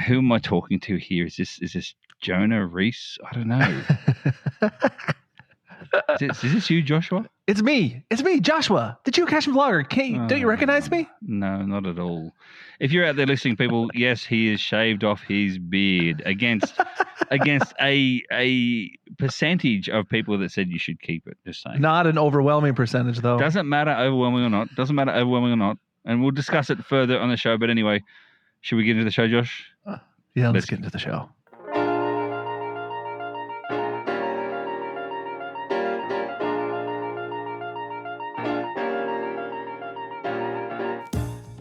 Who am I talking to here? Is this Jonah Reese? I don't know. Is this you, Joshua? It's me, Joshua, the geocaching vlogger. Don't you recognize me? No, not at all. If you're out there listening, people, yes, he has shaved off his beard against a percentage of people that said you should keep it. Just saying. Not an overwhelming percentage, though. Doesn't matter overwhelming or not. And we'll discuss it further on the show. But anyway, should we get into the show, Josh? Yeah, let's get into the show.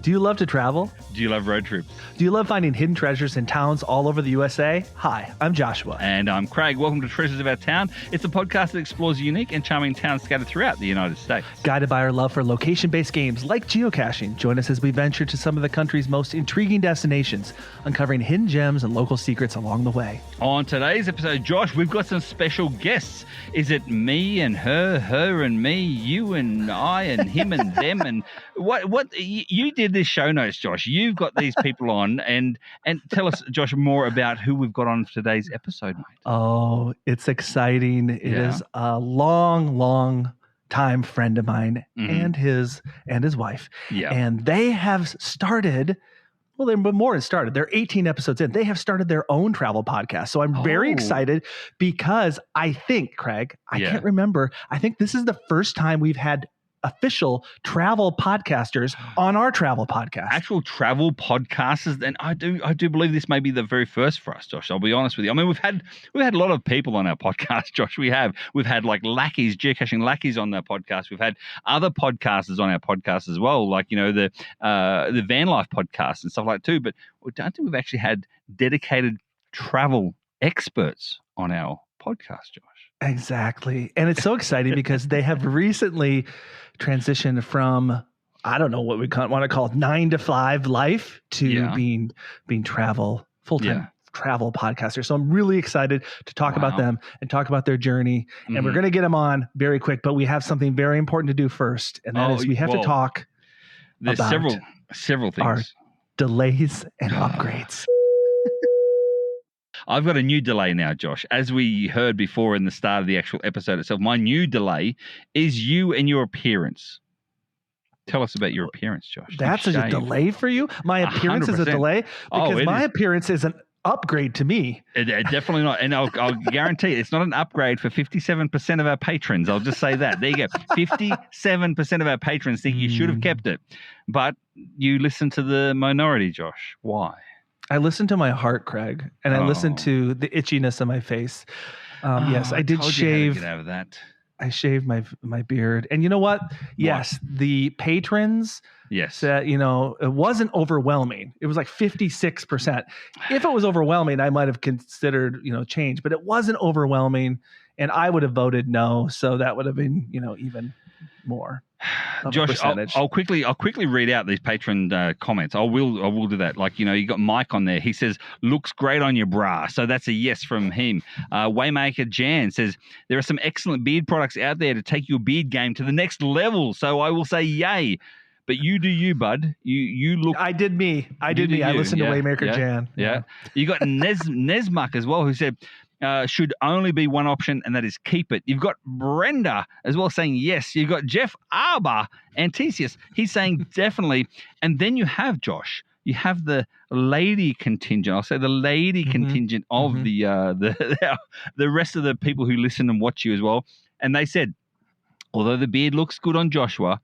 Do you love to travel? Do you love road trips? Do you love finding hidden treasures in towns all over the USA? Hi, I'm Joshua. And I'm Craig. Welcome to Treasures of Our Town. It's a podcast that explores unique and charming towns scattered throughout the United States. Guided by our love for location-based games like geocaching, join us as we venture to some of the country's most intriguing destinations, uncovering hidden gems and local secrets along the way. On today's episode, Josh, we've got some special guests. Is it me and her and me, you and I and him and them? And what you did this show notes, Josh. You've got these people on, and tell us, Josh, more about who we've got on for today's episode, mate. Oh, it's exciting. It is a long time friend of mine and his wife. Yeah. And they have started, well, they're more than started. They're 18 episodes in. They have started their own travel podcast. So I'm very excited because I think, Craig, I can't remember. I think this is the first time we've had official travel podcasters on our travel podcast. Actual travel podcasters, and I do believe this may be the very first for us, Josh. I'll be honest with you. I mean, we've had a lot of people on our podcast, Josh. We've had like lackeys, geocaching lackeys on their podcast. We've had other podcasters on our podcast as well, like the van life podcast and stuff like that too. But I don't think we've actually had dedicated travel experts on our podcast, Josh. Exactly. And it's so exciting because they have recently transitioned from, I don't know what we want to call it, 9 to 5 life to being full-time travel podcasters. So I'm really excited to talk about them and talk about their journey. And we're going to get them on very quick, but we have something very important to do first. And that is we have to talk about several things. Our delays and upgrades. I've got a new delay now, Josh. As we heard before in the start of the actual episode itself, my new delay is you and your appearance. Tell us about your appearance, Josh. That's a delay for you? My appearance 100%. Is a delay? Because my appearance is an upgrade to me. Definitely not. And I'll guarantee it's not an upgrade for 57% of our patrons. I'll just say that. There you go. 57% of our patrons think you should have kept it. But you listen to the minority, Josh. Why? I listened to my heart, Craig, and I listened to the itchiness of my face. Yes, I did shave. Get out of that. I shaved my beard, and you know what? Yes, the patrons. Yes, said, it wasn't overwhelming. It was like 56%. If it was overwhelming, I might have considered change, but it wasn't overwhelming, and I would have voted no. So that would have been even more. Josh, I'll quickly read out these patron comments. I will do that. Like, you got Mike on there. He says, looks great on your bra. So that's a yes from him. Waymaker Jan says, there are some excellent beard products out there to take your beard game to the next level. So I will say yay. But you do you, bud. You look. I did me. I listened to Waymaker Jan. Yeah. You got Nesmuck as well, who said, should only be one option, and that is keep it. You've got Brenda as well saying yes. You've got Jeff Arba, Antesius. He's saying definitely. And then you have, Josh, you have the lady contingent. I'll say the lady contingent of the rest of the people who listen and watch you as well. And they said, although the beard looks good on Joshua,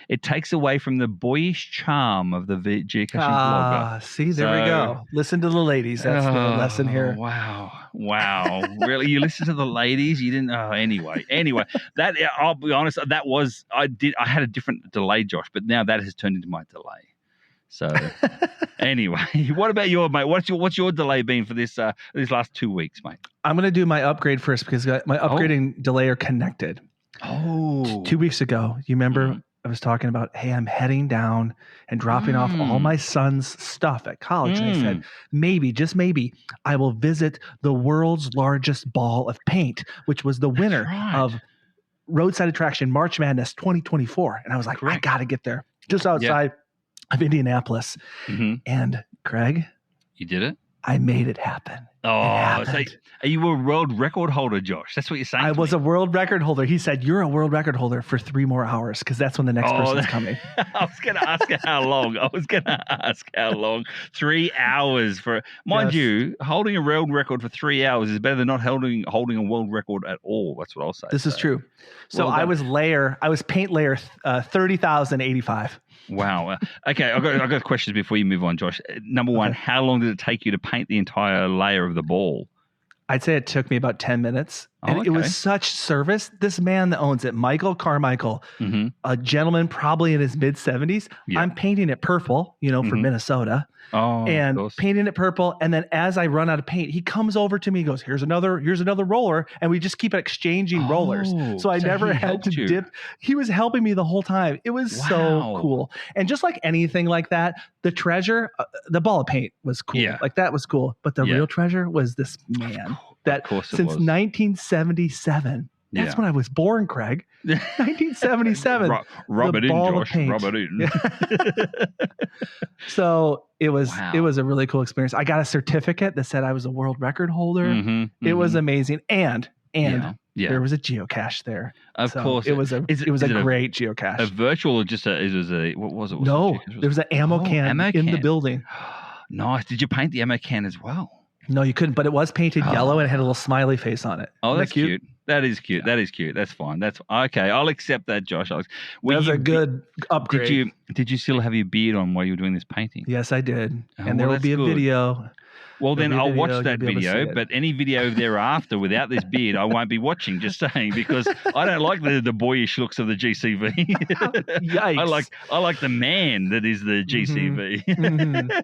it takes away from the boyish charm of the geocaching blogger. See, there we go. Listen to the ladies. That's the lesson here. Wow. Really? You listen to the ladies? You didn't? Anyway. That, I'll be honest, I had a different delay, Josh, but now that has turned into my delay. So anyway, what about your, mate? What's your delay been for this last 2 weeks, mate? I'm going to do my upgrade first because my upgrade and delay are connected. 2 weeks ago, you remember I was talking about, hey, I'm heading down and dropping off all my son's stuff at college. And I said, maybe, just maybe, I will visit the world's largest ball of paint, which was the winner of Roadside Attraction March Madness 2024. And I was like, I got to get there. Just outside of Indianapolis. And Craig. You did it? I made it happen. Oh, so are you a world record holder, Josh? That's what you're saying. I was a world record holder. He said, "You're a world record holder for 3 more hours because that's when the next person's coming." I was going to ask how long. 3 hours for, mind you, holding a world record for 3 hours is better than not holding a world record at all. That's what I'll say. This is true. So I was paint layer 30,085. Wow. Okay, I've got questions before you move on, Josh. Number one, how long did it take you to paint the entire layer of the ball? I'd say it took me about 10 minutes. And it was such service. This man that owns it, Michael Carmichael, a gentleman probably in his mid-70s. Yep. I'm painting it purple, for Minnesota. And painting it purple. And then as I run out of paint, he comes over to me and goes, here's another roller. And we just keep exchanging rollers. So I never had to dip. He was helping me the whole time. It was so cool. And just like anything like that, the treasure, the ball of paint was cool. Yeah. Like that was cool. But the real treasure was this man that since 1977, that's when I was born, Craig. 1977. Rub it in, Josh. Rub it in. So it was a really cool experience. I got a certificate that said I was a world record holder. It was amazing. And there was a geocache there. Of course. It was a great geocache. A virtual or just what was it? No, there was an ammo can in the building. Nice. Did you paint the ammo can as well? No, you couldn't, but it was painted yellow and it had a little smiley face on it. Oh, that's cute. That is cute. That is cute. That's fine. That's okay. I'll accept that, Josh. That's a good upgrade. Did you still have your beard on while you were doing this painting? Yes, I did. And there will be a video. Well, then I'll watch that video, but any video thereafter without this beard, I won't be watching, just saying, because I don't like the boyish looks of the GCV. Yikes. I like the man that is the GCV.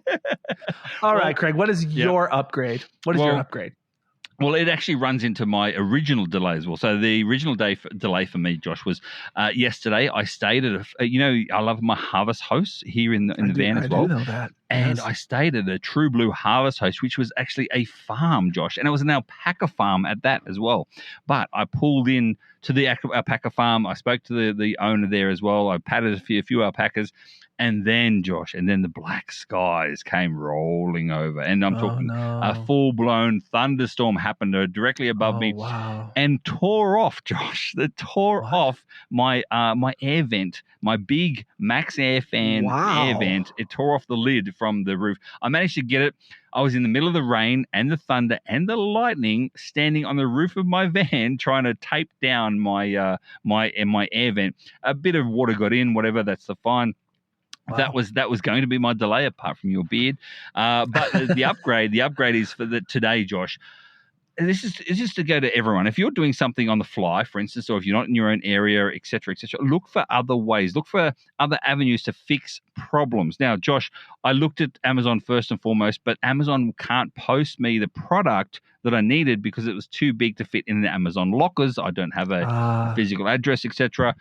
All right, Craig, what is your upgrade? What is your upgrade? Well, it actually runs into my original delay as well. So the original delay for me, Josh, was yesterday. I stayed at I love my Harvest Host here in the van as well. I do know that. And I stayed at a True Blue Harvest Host, which was actually a farm, Josh, and it was an alpaca farm at that as well. But I pulled in to the alpaca farm. I spoke to the owner there as well. I patted a few alpacas. And then, Josh, the black skies came rolling over. And I'm talking a full-blown thunderstorm happened directly above me and tore off, Josh. That tore off my air vent, my big Max Air Fan air vent. It tore off the lid from the roof. I managed to get it. I was in the middle of the rain and the thunder and the lightning standing on the roof of my van trying to tape down my air vent. A bit of water got in, whatever, that's the fine. Wow. That was going to be my delay, apart from your beard. But the upgrade is for today, Josh. And this is just to go to everyone. If you're doing something on the fly, for instance, or if you're not in your own area, et cetera, look for other ways. Look for other avenues to fix problems. Now, Josh, I looked at Amazon first and foremost, but Amazon can't post me the product that I needed because it was too big to fit in the Amazon lockers. I don't have a physical address, etc.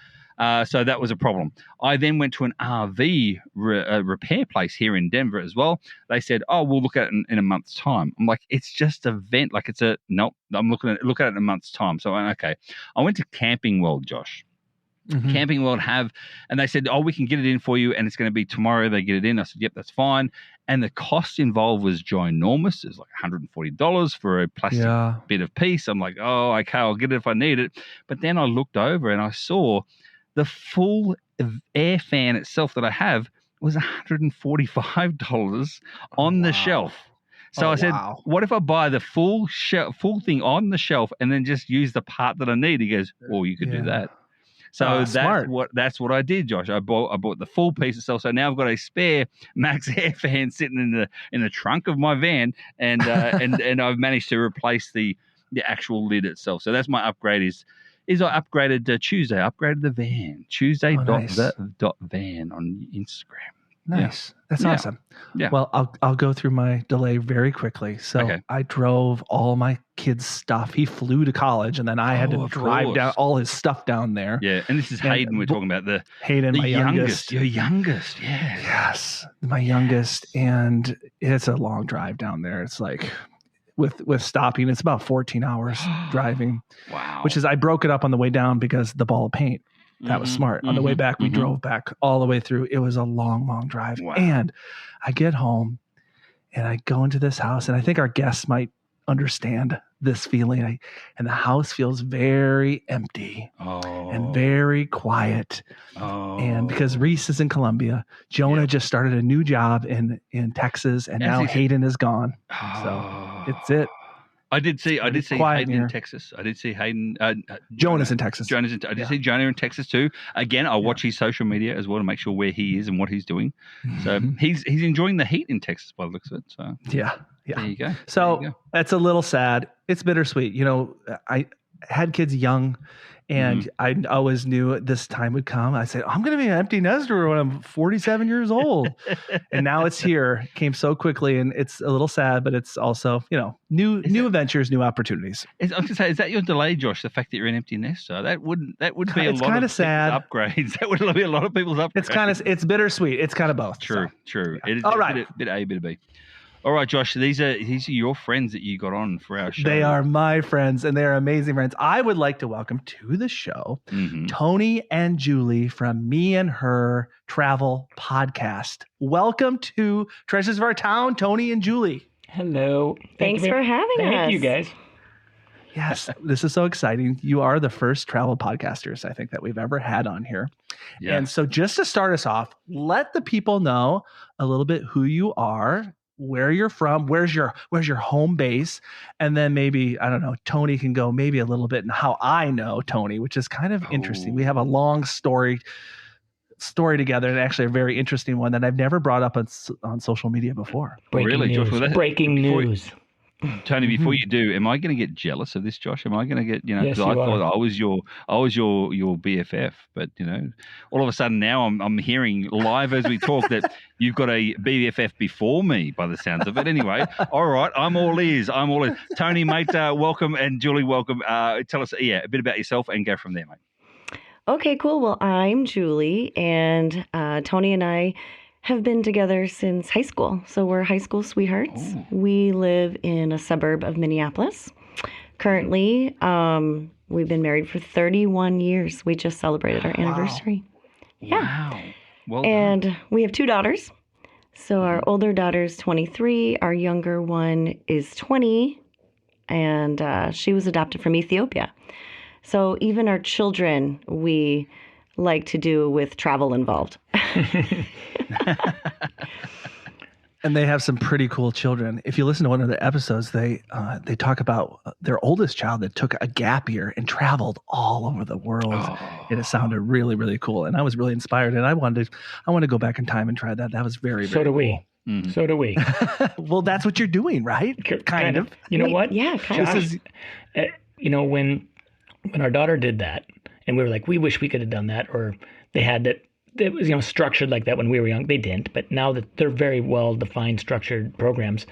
So that was a problem. I then went to an RV repair place here in Denver as well. They said, "Oh, we'll look at it in a month's time." I'm like, "It's just a vent. Like nope. I'm look at it in a month's time." So okay, I went to Camping World, Josh. Camping World and they said, "Oh, we can get it in for you, and it's going to be tomorrow." They get it in. I said, "Yep, that's fine." And the cost involved was ginormous. It was like $140 for a plastic bit of piece. I'm like, "Oh, okay, I'll get it if I need it." But then I looked over and I saw the full air fan itself that I have was $145 on the shelf. So I said, "What if I buy the full thing on the shelf and then just use the part that I need?" He goes, "Oh, you could do that." So that's what I did, Josh. I bought the full piece itself. So now I've got a spare Max Air fan sitting in the trunk of my van, and and I've managed to replace the actual lid itself. So that's my upgrade. Is I upgraded Tuesday. I upgraded the van. Tuesday.van on Instagram. Nice. That's awesome. Yeah. Well, I'll go through my delay very quickly. So I drove all my kids' stuff. He flew to college, and then I had to drive down all his stuff down there. Yeah, and this is Hayden. We're talking about Hayden, my youngest. Your youngest, yeah. Yes, my youngest, and it's a long drive down there. It's like with stopping, it's about 14 hours driving. Wow. Which is, I broke it up on the way down because the ball of paint. That was smart. On the way back, we drove back all the way through. It was a long, long drive. Wow. And I get home and I go into this house, and I think our guests might understand this feeling. And the house feels very empty and very quiet. And because Reese is in Colombia, Jonah just started a new job in Texas, and now Hayden is gone. So it's it. I did see Hayden in Texas. I did see Hayden. Jonah's in Texas. I did see Jonah in Texas too. Again, I watch his social media as well to make sure where he is and what he's doing. So he's enjoying the heat in Texas by the looks of it. So yeah. There you go. So that's a little sad. It's bittersweet. You know, I had kids young, and I always knew this time would come. I said, I'm going to be an empty nester when I'm 47 years old. And now it's here. It came so quickly, and it's a little sad, but it's also, you know, new adventures, new opportunities. I was going to say, is that your delay, Josh? The fact that you're an empty nester? That would be a lot of sad upgrades. That would be a lot of people's upgrades. It's bittersweet. It's kind of both. True. Yeah. It is all right. Bit A, bit of B. All right, Josh, these are your friends that you got on for our show. They are my friends, and they're amazing friends. I would like to welcome to the show Tony and Julie from MeandHer Travel Podcast. Welcome to Treasures of Our Town, Tony and Julie. Hello. Thanks for having us. Thank you, guys. Yes, this is so exciting. You are the first travel podcasters I think that we've ever had on here. Yeah. And so just to start us off, let the people know a little bit who you are, where you're from, where's your home base, and then maybe, I don't know, Tony can go maybe a little bit in how I know Tony, which is kind of interesting. We have a long story together, and actually a very interesting one that I've never brought up on social media before. Breaking news. Breaking news. Tony, before you do, am I going to get jealous of this, Josh? Am I going to get, you know, because I thought I was your BFF, but you know, all of a sudden now I'm hearing live as we talk that you've got a BFF before me, by the sounds of it. Anyway, all right, I'm all ears. Tony, mate, welcome, and Julie, welcome. Tell us, a bit about yourself, and go from there, mate. Okay, cool. Well, I'm Julie, and Tony and I have been together since high school. So we're high school sweethearts. Oh. We live in a suburb of Minneapolis. Currently, we've been married for 31 years. We just celebrated our anniversary. Yeah. Wow. Well and done. We have two daughters. So our older daughter's 23. Our younger one is 20. And she was adopted from Ethiopia. So even our children, we like to do with travel involved. And they have some pretty cool children. If you listen to one of the episodes, they talk about their oldest child that took a gap year and traveled all over the world. And it sounded really, really cool. And I was really inspired. And I want to go back in time and try that. That was very, very cool. We. Mm-hmm. So do we. Well, that's what you're doing, right? Kind of. You know what? Yeah, kind of. You know, when our daughter did that, and we were like, we wish we could have done that, or they had that. It was, you know, structured like that when we were young. They didn't, but now that they're very well-defined, structured programs,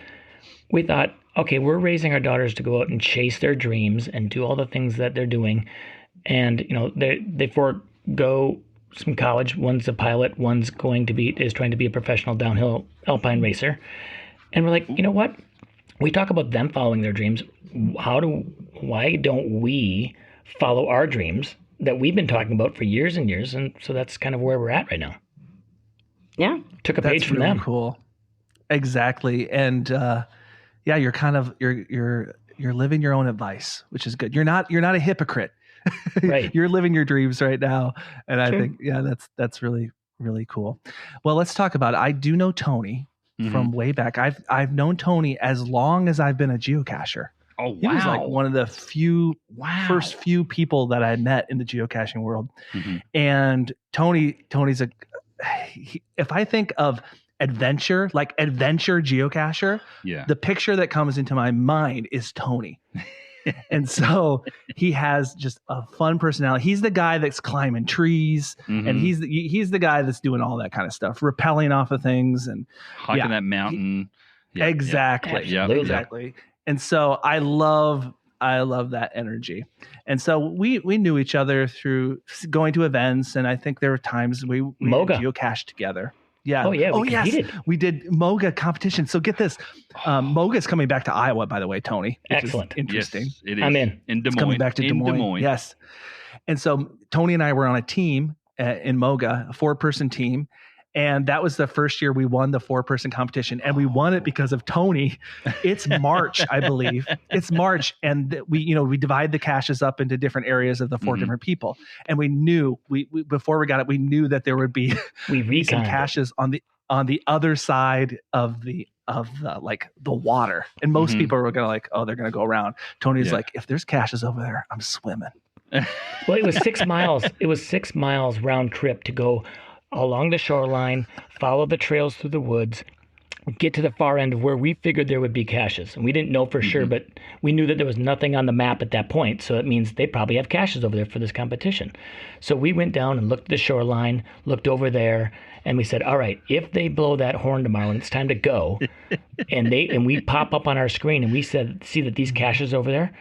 we thought, okay, we're raising our daughters to go out and chase their dreams and do all the things that they're doing, and you know, they forego some college. One's a pilot, one's trying to be a professional downhill alpine racer, and we're like, you know what? We talk about them following their dreams. Why don't we follow our dreams that we've been talking about for years and years? And so that's kind of where we're at right now. Yeah. Took a page from them. Cool. Exactly. And you're kind of you're living your own advice, which is good. You're not a hypocrite. Right. You're living your dreams right now. And I think, that's really, really cool. Well, let's talk about it. I do know Tony from way back. I've known Tony as long as I've been a geocacher. Oh, wow. He was like one of the first few people that I met in the geocaching world. Mm-hmm. And Tony's if I think of adventure geocacher, the picture that comes into my mind is Tony. And so he has just a fun personality. He's the guy that's climbing trees, and he's the guy that's doing all that kind of stuff, rappelling off of things and hiking that mountain. Exactly. Exactly. And so I love that energy. And so we knew each other through going to events, and I think there were times we geocached together. Yeah. Oh yeah. Yes. We did Moga competition. So get this, Moga's coming back to Iowa, by the way, Tony. Excellent. Interesting. Yes, it is. I'm in. In Des Moines. It's coming back to Des Moines. Yes. And so Tony and I were on a team in Moga, a 4-person team. And that was the first year we won the 4-person competition, and we won it because of Tony. It's March, I believe. It's March, and we divide the caches up into different areas of the 4 different people. And we knew we before we got it, we knew that there would be some caches on the other side of the water. And most people were gonna they're gonna go around. Tony's like, if there's caches over there, I'm swimming. Well, it was 6 miles. It was 6 miles round trip to go along the shoreline, follow the trails through the woods, get to the far end of where we figured there would be caches. And we didn't know for sure, but we knew that there was nothing on the map at that point. So it means they probably have caches over there for this competition. So we went down and looked at the shoreline, looked over there, and we said, all right, if they blow that horn tomorrow and it's time to go, and we pop up on our screen and we see that these caches over there,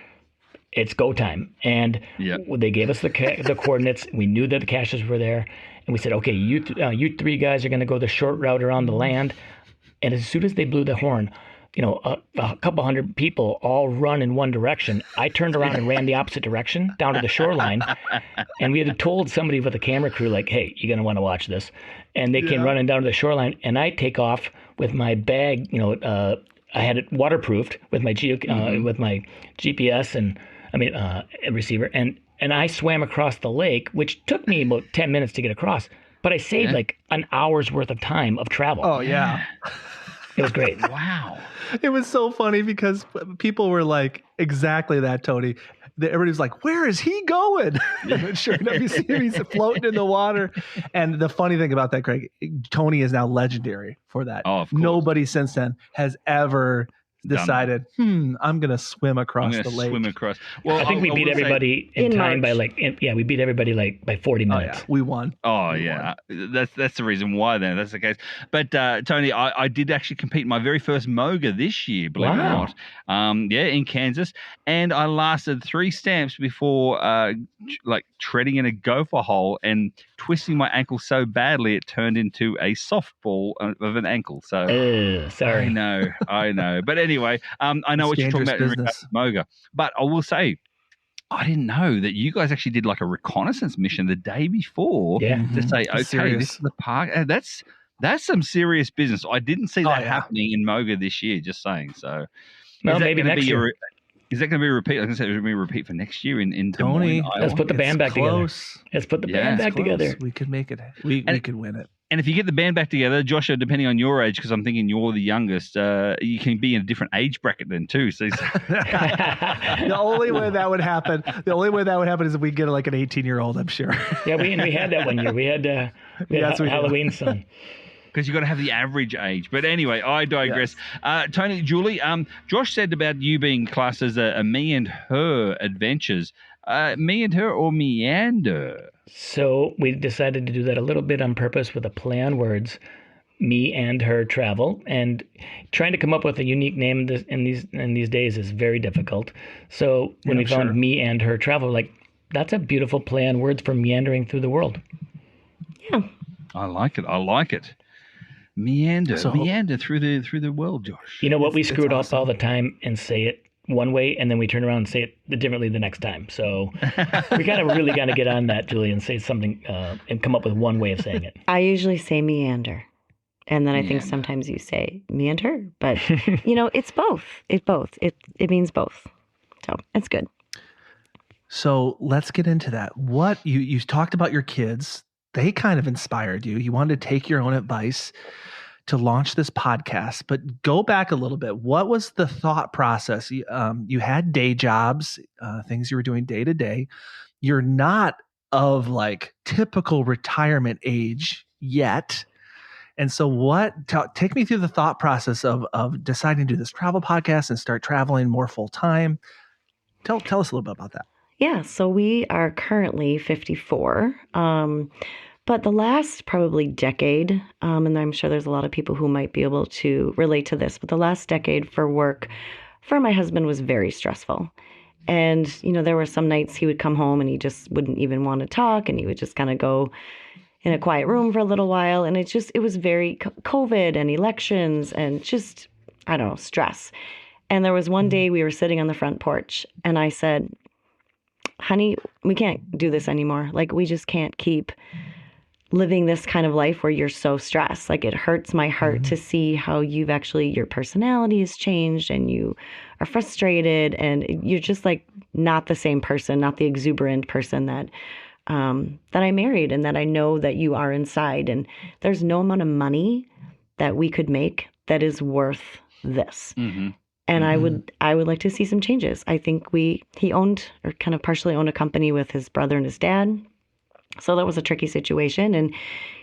it's go time. And they gave us the coordinates. We knew that the caches were there. And we said, okay, you 3 guys are going to go the short route around the land. And as soon as they blew the horn, a couple hundred people all run in one direction. I turned around and ran the opposite direction down to the shoreline. And we had told somebody with a camera crew, like, hey, you're going to want to watch this. And they came running down to the shoreline. And I take off with my bag. I had it waterproofed with my with my GPS and receiver. And I swam across the lake, which took me about 10 minutes to get across. But I saved like an hour's worth of time of travel. Oh, yeah. It was great. Wow. It was so funny because people were like, exactly that, Tony. Everybody was like, where is he going? And sure enough, you see him, he's floating in the water. And the funny thing about that, Craig, Tony is now legendary for that. Oh, of course. Nobody since then has ever decided, I'm going to swim across the lake. Well, I think we beat everybody in time by we beat everybody by 40 minutes. Oh, yeah. We won. Oh, yeah. That's the reason why then. That's the case. But Tony, I did actually compete in my very first Moga this year, believe it or not. In Kansas. And I lasted 3 stamps before treading in a gopher hole and twisting my ankle so badly it turned into a softball of an ankle. So sorry. I know. But anyway, I know what you're talking about in regards to Moga. But I will say, I didn't know that you guys actually did like a reconnaissance mission the day before to say, okay, this is the park. That's some serious business. I didn't see that happening in Moga this year, just saying. So maybe next year. Is that going to be a repeat? Like I said, it's going to be a repeat for next year in Tony, let's put the band back together. Let's put the band back together. We could make it. We could win it. And if you get the band back together, Joshua, depending on your age, because I'm thinking you're the youngest, you can be in a different age bracket then too. So the only way that would happen is if we get like an 18-year-old, I'm sure. Yeah, we had that one year. We had Halloween son. Because you've got to have the average age. But anyway, I digress. Yes. Tony, Julie, Josh said about you being classed as a me and her adventures. Me and her or MeandHer? So we decided to do that a little bit on purpose with a play on words, Me and Her Travel. And trying to come up with a unique name in these days is very difficult. So when we found Me and Her Travel, like, that's a beautiful play on words for meandering through the world. Yeah. I like it. Meander through the world, Josh. You know what? We screw it up all the time and say it one way, and then we turn around and say it differently the next time. So we really got to get on that, Julie, and say something and come up with one way of saying it. I usually say meander, and then I think sometimes you say me and her, but it's both. It means both. So it's good. So let's get into that. What you talked about your kids. They kind of inspired you. You wanted to take your own advice to launch this podcast, but go back a little bit. What was the thought process? You had day jobs, things you were doing day to day. You're not of like typical retirement age yet. And so take me through the thought process of deciding to do this travel podcast and start traveling more full time. Tell us a little bit about that. Yeah, so we are currently 54. But the last probably decade, and I'm sure there's a lot of people who might be able to relate to this, but the last decade for work for my husband was very stressful. And, there were some nights he would come home and he just wouldn't even want to talk, and he would just kind of go in a quiet room for a little while. And it was very COVID and elections and just, I don't know, stress. And there was one day we were sitting on the front porch and I said, honey, we can't do this anymore. Like, we just can't keep living this kind of life where you're so stressed. Like, it hurts my heart to see how you've actually, your personality has changed and you are frustrated and you're just like not the same person, not the exuberant person that I married and that I know that you are inside. And there's no amount of money that we could make that is worth this. Mm-hmm. And I would like to see some changes. I think he owned, or kind of partially owned, a company with his brother and his dad. So that was a tricky situation. And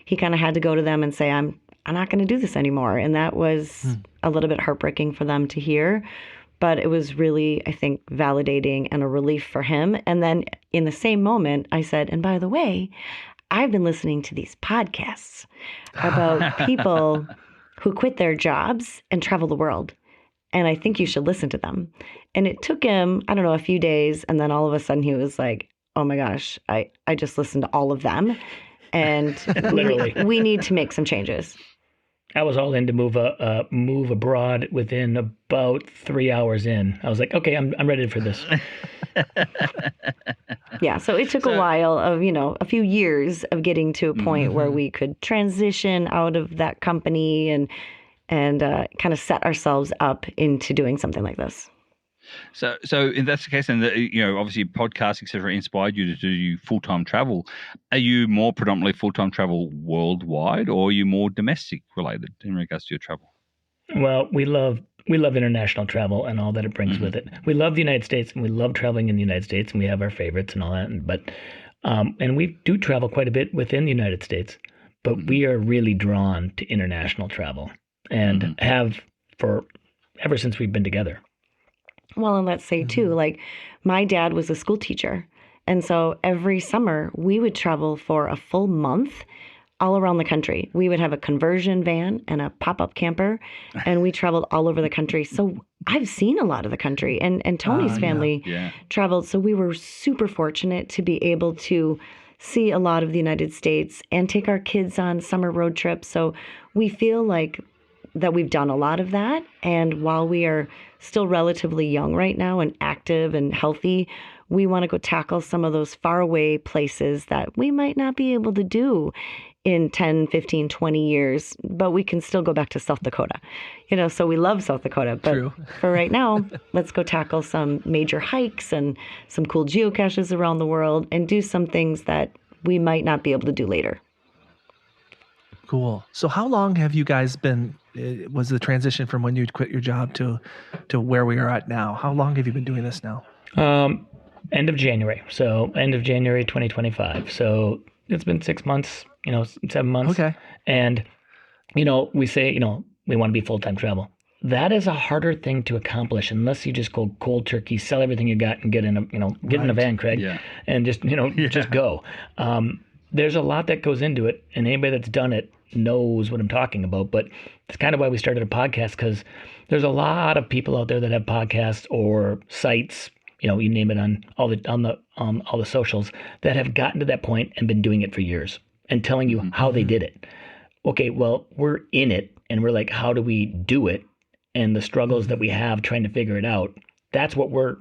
he kind of had to go to them and say, I'm not going to do this anymore. And that was a little bit heartbreaking for them to hear. But it was really, I think, validating and a relief for him. And then in the same moment, I said, and by the way, I've been listening to these podcasts about people who quit their jobs and travel the world. And I think you should listen to them. And it took him, I don't know, a few days. And then all of a sudden he was like, oh my gosh, I just listened to all of them. And Literally. we need to make some changes. I was all in to move abroad within about 3 hours in. I was like, okay, I'm ready for this. Yeah, so it took a while of, a few years of getting to a point where we could transition out of that company and kind of set ourselves up into doing something like this. So if that's the case, and obviously podcasts, etc., inspired you to do full-time travel. Are you more predominantly full-time travel worldwide, or are you more domestic related in regards to your travel? Well, we love international travel and all that it brings with it. We love the United States, and we love traveling in the United States, and we have our favorites and all that. But and we do travel quite a bit within the United States, but we are really drawn to international travel and have for ever since we've been together. Well, and let's say too, like, my dad was a school teacher. And so every summer we would travel for a full month all around the country. We would have a conversion van and a pop-up camper, and we traveled all over the country. So I've seen a lot of the country, and Tony's family traveled. So we were super fortunate to be able to see a lot of the United States and take our kids on summer road trips. So we feel like that we've done a lot of that. And while we are still relatively young right now and active and healthy, we want to go tackle some of those faraway places that we might not be able to do in 10, 15, 20 years, but we can still go back to South Dakota. So we love South Dakota, but for right now, let's go tackle some major hikes and some cool geocaches around the world and do some things that we might not be able to do later. Cool. So how long have you guys been, was the transition from when you'd quit your job to where we are at now? How long have you been doing this now? End of January. So end of January 2025. So it's been 6 months, 7 months. Okay. And, we say, we want to be full-time travel. That is a harder thing to accomplish unless you just go cold turkey, sell everything you got and get in a van, Craig, and just, just go. There's a lot that goes into it, and anybody that's done it knows what I'm talking about. But it's kind of why we started a podcast, because there's a lot of people out there that have podcasts or sites, you name it, on all the socials, that have gotten to that point and been doing it for years and telling you how they did it. Okay, well, we're in it, and we're like, how do we do it? And the struggles that we have trying to figure it out. That's what we're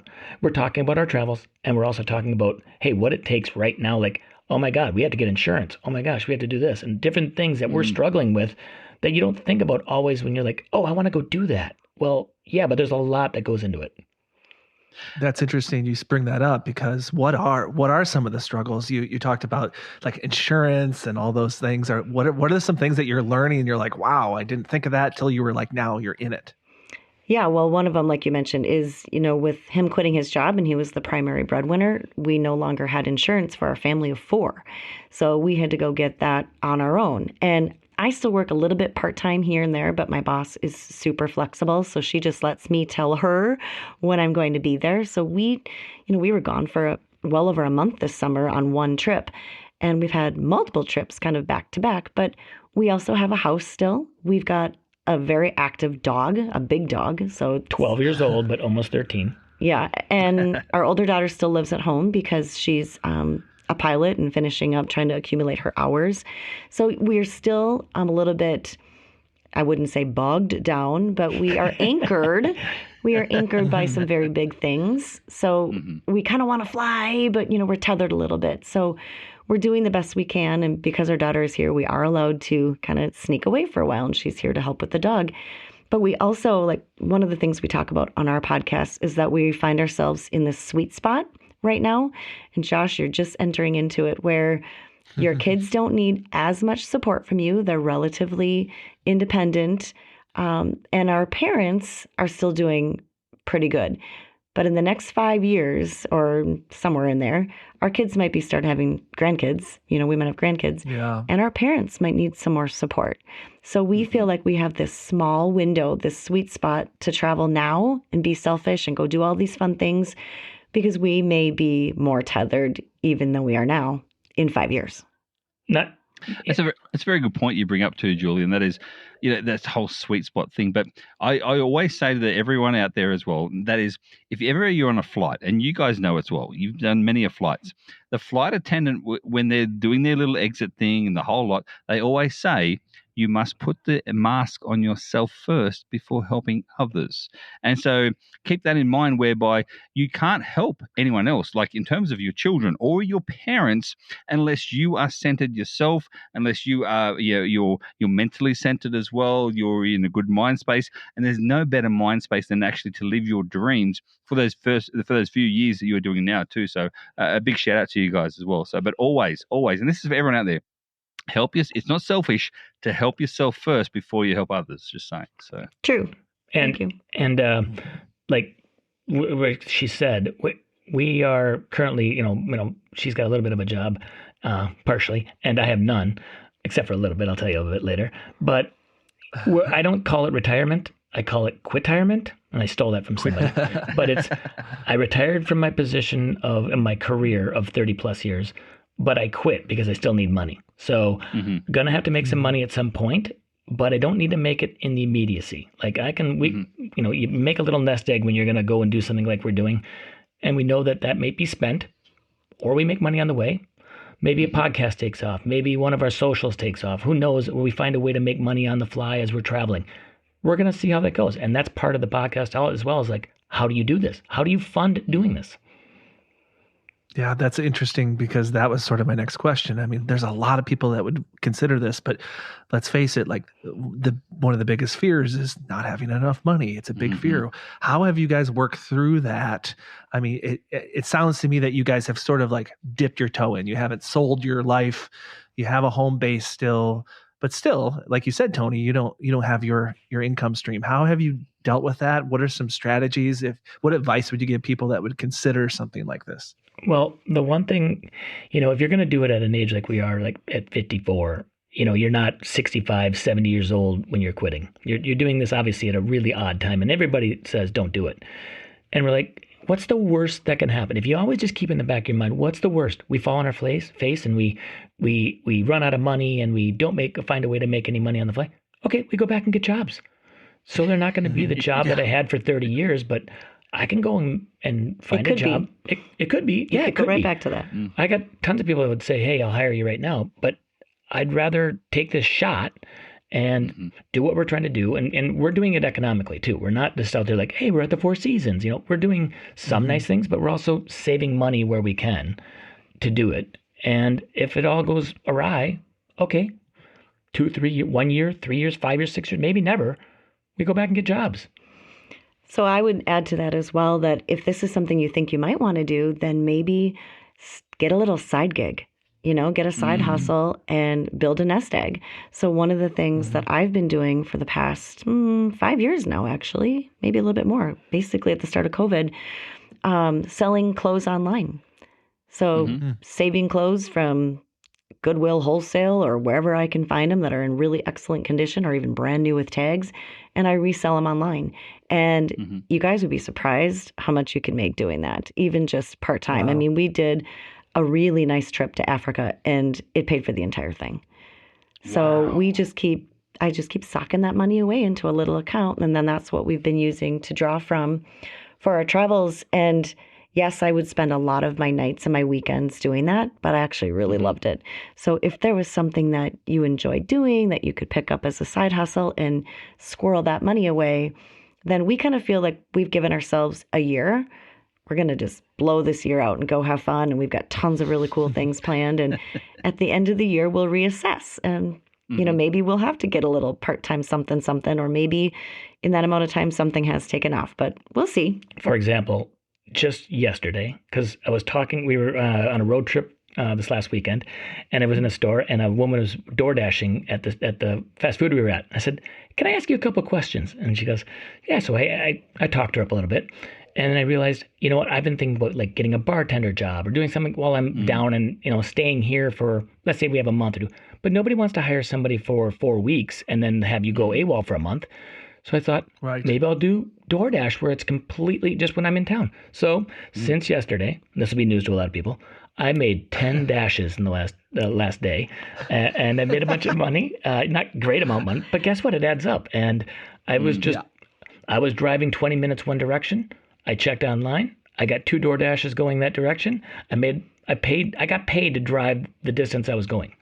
talking about, our travels, and we're also talking about, hey, what it takes right now, like, oh my God, we have to get insurance. Oh my gosh, we have to do this, and different things that we're struggling with that you don't think about always when you're like, oh, I want to go do that. Well, yeah, but there's a lot that goes into it. That's interesting. You bring that up, because what are some of the struggles you talked about, like insurance and all those things? What are some things that you're learning and you're like, wow, I didn't think of that till you were like, now you're in it? Yeah, well, one of them, like you mentioned, is, with him quitting his job and he was the primary breadwinner, we no longer had insurance for our family of 4. So we had to go get that on our own. And I still work a little bit part-time here and there, but my boss is super flexible. So she just lets me tell her when I'm going to be there. So we were gone for well over a month this summer on one trip. And we've had multiple trips kind of back to back, but we also have a house still. We've got a very active dog, a big dog. So 12 years old, but almost 13. Yeah. And our older daughter still lives at home because she's a pilot and finishing up trying to accumulate her hours. So we're still a little bit, I wouldn't say bogged down, but we are anchored. We are anchored by some very big things. So we kind of want to fly, but, we're tethered a little bit. So we're doing the best we can. And because our daughter is here, we are allowed to kind of sneak away for a while, and she's here to help with the dog. But we also, like, one of the things we talk about on our podcast is that we find ourselves in this sweet spot right now. And Josh, you're just entering into it, where your kids don't need as much support from you. They're relatively independent. And our parents are still doing pretty good. But in the next 5 years or somewhere in there, our kids might be start having grandkids. You know, we might have grandkids. Yeah. And our parents might need some more support. So we feel like we have this small window, this sweet spot to travel now and be selfish and go do all these fun things, because we may be more tethered even than we are now in 5 years. Not It's a very good point you bring up too, Julie, and that is, that's the whole sweet spot thing. But I always say to everyone out there as well, that is, if ever you're on a flight, and you guys know as well, you've done many flights, the flight attendant, when they're doing their little exit thing and the whole lot, they always say, you must put the mask on yourself first before helping others. And so keep that in mind, whereby you can't help anyone else, like in terms of your children or your parents, unless you are centered yourself, unless you are you're mentally centered as well, you're in a good mind space. And there's no better mind space than actually to live your dreams for those few years that you're doing now too. So a big shout out to you guys as well. So, but always, and this is for everyone out there, help you. It's not selfish to help yourself first before you help others. Just saying. So True. and Thank you. and like she said, we are currently, she's got a little bit of a job, partially, and I have none, except for a little bit. I'll tell you a bit later. But I don't call it retirement. I call it quitirement, and I stole that from somebody. But I retired from my position in my career of 30 plus years. But I quit because I still need money. So gonna have to make some money at some point, but I don't need to make it in the immediacy. Like you make a little nest egg when you're gonna go and do something like we're doing, and we know that may be spent, or we make money on the way. Maybe a podcast takes off. Maybe one of our socials takes off. Who knows? Or we find a way to make money on the fly as we're traveling. We're gonna see how that goes, and that's part of the podcast as well, as like, how do you do this? How do you fund doing this? Yeah, that's interesting, because that was sort of my next question. I mean, there's a lot of people that would consider this, but let's face it, like one of the biggest fears is not having enough money. It's a big fear. How have you guys worked through that? I mean, it sounds to me that you guys have sort of like dipped your toe in. You haven't sold your life. You have a home base still, but still, like you said, Tony, you don't have your income stream. How have you dealt with that? What are some strategies? What advice would you give people that would consider something like this? Well, the one thing, if you're going to do it at an age like we are, like at 54, you're not 65, 70 years old when you're quitting. You're doing this obviously at a really odd time, and everybody says don't do it. And we're like, what's the worst that can happen? If you always just keep in the back of your mind, what's the worst? We fall on our face and we run out of money, and we don't find a way to make any money on the fly. Okay, we go back and get jobs. So they're not going to be the job that I had for 30 years, but I can go and find a job. It could be. Yeah, it could go right be. back to that. I got tons of people that would say, hey, I'll hire you right now, but I'd rather take this shot and do what we're trying to do. And we're doing it economically too. We're not just out there like, hey, we're at the Four Seasons. We're doing some nice things, but we're also saving money where we can to do it. And if it all goes awry, okay, 2, 3, 1 year, 3 years, 5 years, 6 years, maybe never, we go back and get jobs. So I would add to that as well, that if this is something you think you might want to do, then maybe get a little side gig, get a side hustle and build a nest egg. So one of the things that I've been doing for the past 5 years now, actually, maybe a little bit more, basically at the start of COVID, selling clothes online. So saving clothes from Goodwill wholesale or wherever I can find them that are in really excellent condition or even brand new with tags, and I resell them online. And you guys would be surprised how much you can make doing that, even just part-time. Wow. I mean, we did a really nice trip to Africa, and it paid for the entire thing. So I just keep socking that money away into a little account, and then that's what we've been using to draw from for our travels. And yes, I would spend a lot of my nights and my weekends doing that, but I actually really loved it. So if there was something that you enjoyed doing that you could pick up as a side hustle and squirrel that money away, then we kind of feel like we've given ourselves a year we're going to just blow this year out and go have fun. And we've got tons of really cool things planned. And at the end of the year, we'll reassess. And, maybe we'll have to get a little part-time something, or maybe in that amount of time, something has taken off. But we'll see. For example, just yesterday, because we were on a road trip this last weekend, and I was in a store, and a woman was door dashing at the fast food we were at. I said, "Can I ask you a couple of questions?" And she goes, "Yeah." So I talked her up a little bit, and then I realized, you know what? I've been thinking about like getting a bartender job or doing something while I'm down and staying here for, let's say we have a month or two. But nobody wants to hire somebody for 4 weeks and then have you go AWOL for a month. So I thought, maybe I'll do DoorDash where it's completely just when I'm in town. So since yesterday, and this will be news to a lot of people, I made 10 dashes in the last day, and I made a bunch of money. Not great amount of money, but guess what? It adds up. And I was I was driving 20 minutes one direction. I checked online. I got 2 DoorDashes going that direction. I got paid to drive the distance I was going.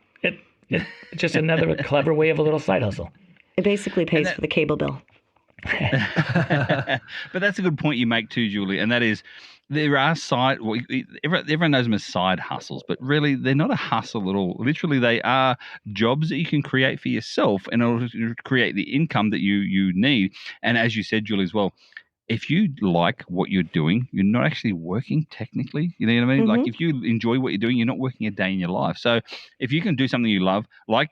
It's just another clever way of a little side hustle. It basically pays for the cable bill. But that's a good point you make too, Julie, and that is there are everyone knows them as side hustles, but really they're not a hustle at all. Literally, they are jobs that you can create for yourself in order to create the income that you need. And as you said, Julie, as well, if you like what you're doing, you're not actually working technically. You know what I mean? Like if you enjoy what you're doing, you're not working a day in your life. So if you can do something you love, like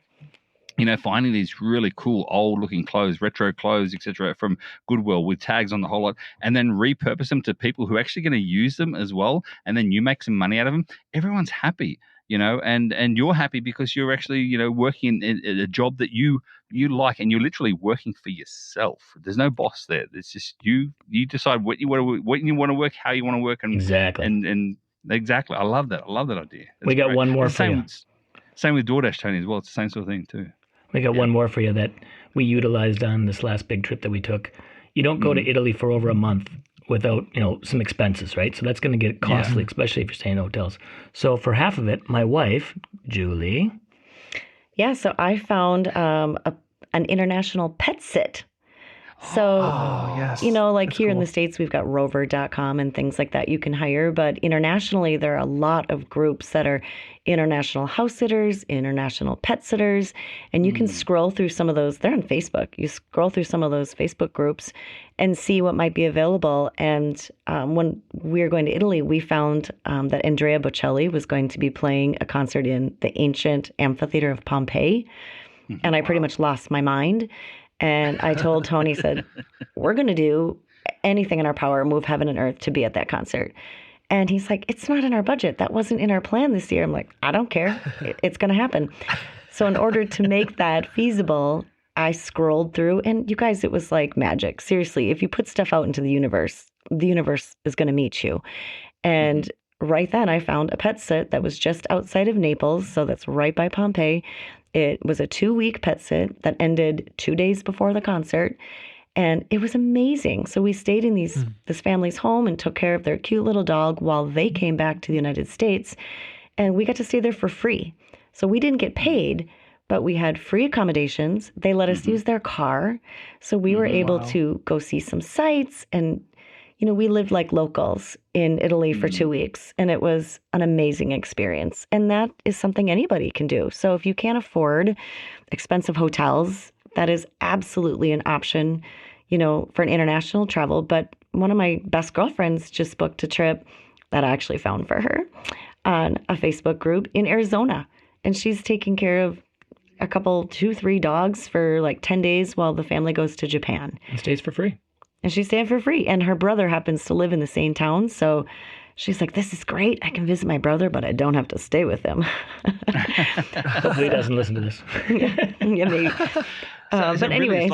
finding these really cool old-looking clothes, retro clothes, etc., from Goodwill with tags on the whole lot, and then repurpose them to people who are actually going to use them as well, and then you make some money out of them, everyone's happy, and you're happy because you're actually, working in a job that you like, and you're literally working for yourself. There's no boss there. It's just you decide what you want to work, how you want to work, and exactly. And exactly. I love that. I love that idea. We got one more for you. Same with DoorDash, Tony, as well. It's the same sort of thing too. We got one more for you that we utilized on this last big trip that we took. You don't go to Italy for over a month without, some expenses, right? So that's going to get costly, especially if you're staying in hotels. So for half of it, my wife, Julie. Yeah, so I found an international pet sit. So, yes. like That's here in cool. the States, we've got rover.com and things like that you can hire. But internationally, there are a lot of groups that are international house sitters, international pet sitters. And you can scroll through some of those. They're on Facebook. You scroll through some of those Facebook groups and see what might be available. And when we were going to Italy, we found that Andrea Bocelli was going to be playing a concert in the ancient amphitheater of Pompeii. And I pretty much lost my mind. And I told Tony, said, we're going to do anything in our power, move heaven and earth to be at that concert. And he's like, it's not in our budget. That wasn't in our plan this year. I'm like, I don't care. It's going to happen. So in order to make that feasible, I scrolled through, and you guys, it was like magic. Seriously, if you put stuff out into the universe is going to meet you. And right then I found a pet sit that was just outside of Naples. So that's right by Pompeii. It was a 2-week pet sit that ended 2 days before the concert. And it was amazing. So we stayed in this family's home and took care of their cute little dog while they came back to the United States. And we got to stay there for free. So we didn't get paid, but we had free accommodations. They let us use their car. So we were able to go see some sights. And, we lived like locals in Italy for 2 weeks. And it was an amazing experience. And that is something anybody can do. So if you can't afford expensive hotels, that is absolutely an option, for an international travel. But one of my best girlfriends just booked a trip that I actually found for her on a Facebook group in Arizona. And she's taking care of a couple, 2-3 dogs for like 10 days while the family goes to Japan. And stays for free. And she's staying for free. And her brother happens to live in the same town. So she's like, this is great. I can visit my brother, but I don't have to stay with him. Hopefully he doesn't listen to this. Yeah, maybe. But anyway,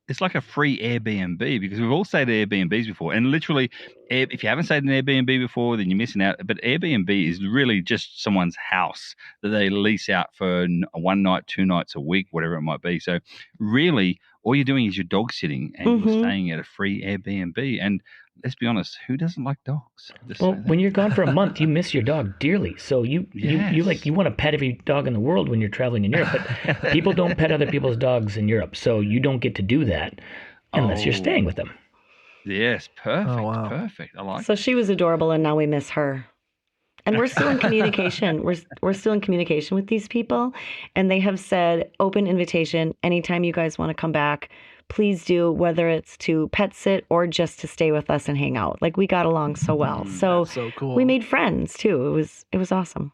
it's like a free Airbnb, because we've all stayed at Airbnbs before, and literally, if you haven't stayed in an Airbnb before, then you're missing out. But Airbnb is really just someone's house that they lease out for 1 night, 2 nights a week, whatever it might be. So really, all you're doing is you're dog sitting and you're staying at a free Airbnb. And let's be honest, who doesn't like dogs? Well, when you're gone for a month, you miss your dog dearly. So you want to pet every dog in the world when you're traveling in Europe, but people don't pet other people's dogs in Europe. So you don't get to do that unless you're staying with them. Yes, perfect. Oh, wow. Perfect. I like So she was adorable, and now we miss her. And we're still in communication. We're still in communication with these people, and they have said open invitation anytime you guys want to come back. Please do, whether it's to pet sit or just to stay with us and hang out. Like, we got along so well. So, That's so cool. we made friends too. It was awesome.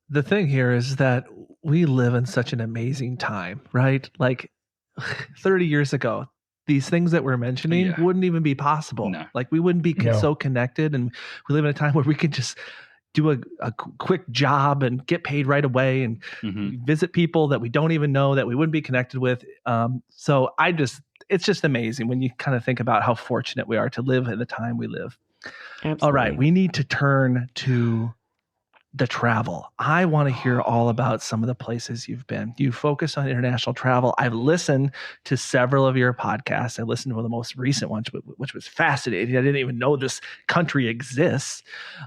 The thing here is that we live in such an amazing time, right? Like 30 years ago, these things that we're mentioning wouldn't even be possible. No. Like, we wouldn't be so connected, and we live in a time where we can just do a quick job and get paid right away and visit people that we don't even know, that we wouldn't be connected with. So it's just amazing when you kind of think about how fortunate we are to live in the time we live. Absolutely. All right, we need to turn to the travel. I want to hear all about some of the places you've been. You focus on international travel. I've listened to several of your podcasts. I listened to the most recent one, which was fascinating. I didn't even know this country exists.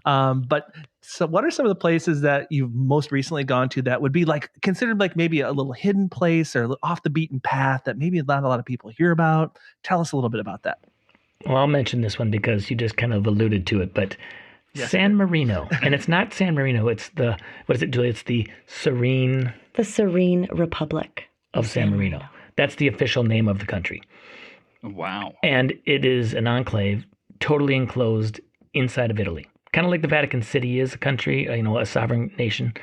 But so what are some of the places that you've most recently gone to that would be like considered like maybe a little hidden place or off the beaten path that maybe not a lot of people hear about? Tell us a little bit about that. Well, I'll mention this one because you just kind of alluded to it, but yes. San Marino. And it's not San Marino. It's what is it, Julie? It's the Serene Republic of San Marino. That's the official name of the country. Wow. And it is an enclave, totally enclosed inside of Italy. Kind of like the Vatican City is a country, a sovereign nation,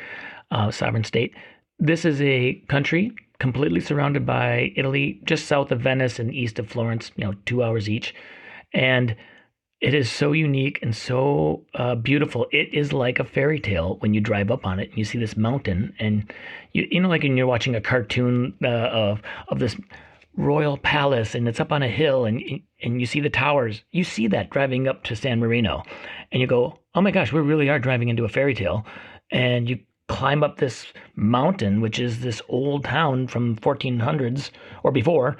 sovereign state. This is a country completely surrounded by Italy, just south of Venice and east of Florence, 2 hours each. And it is so unique and so beautiful. It is like a fairy tale when you drive up on it and you see this mountain, and you know, like when you're watching a cartoon of this royal palace, and it's up on a hill, and you see the towers. You see that driving up to San Marino, and you go, "Oh my gosh, we really are driving into a fairy tale." And you climb up this mountain, which is this old town from 1400s or before.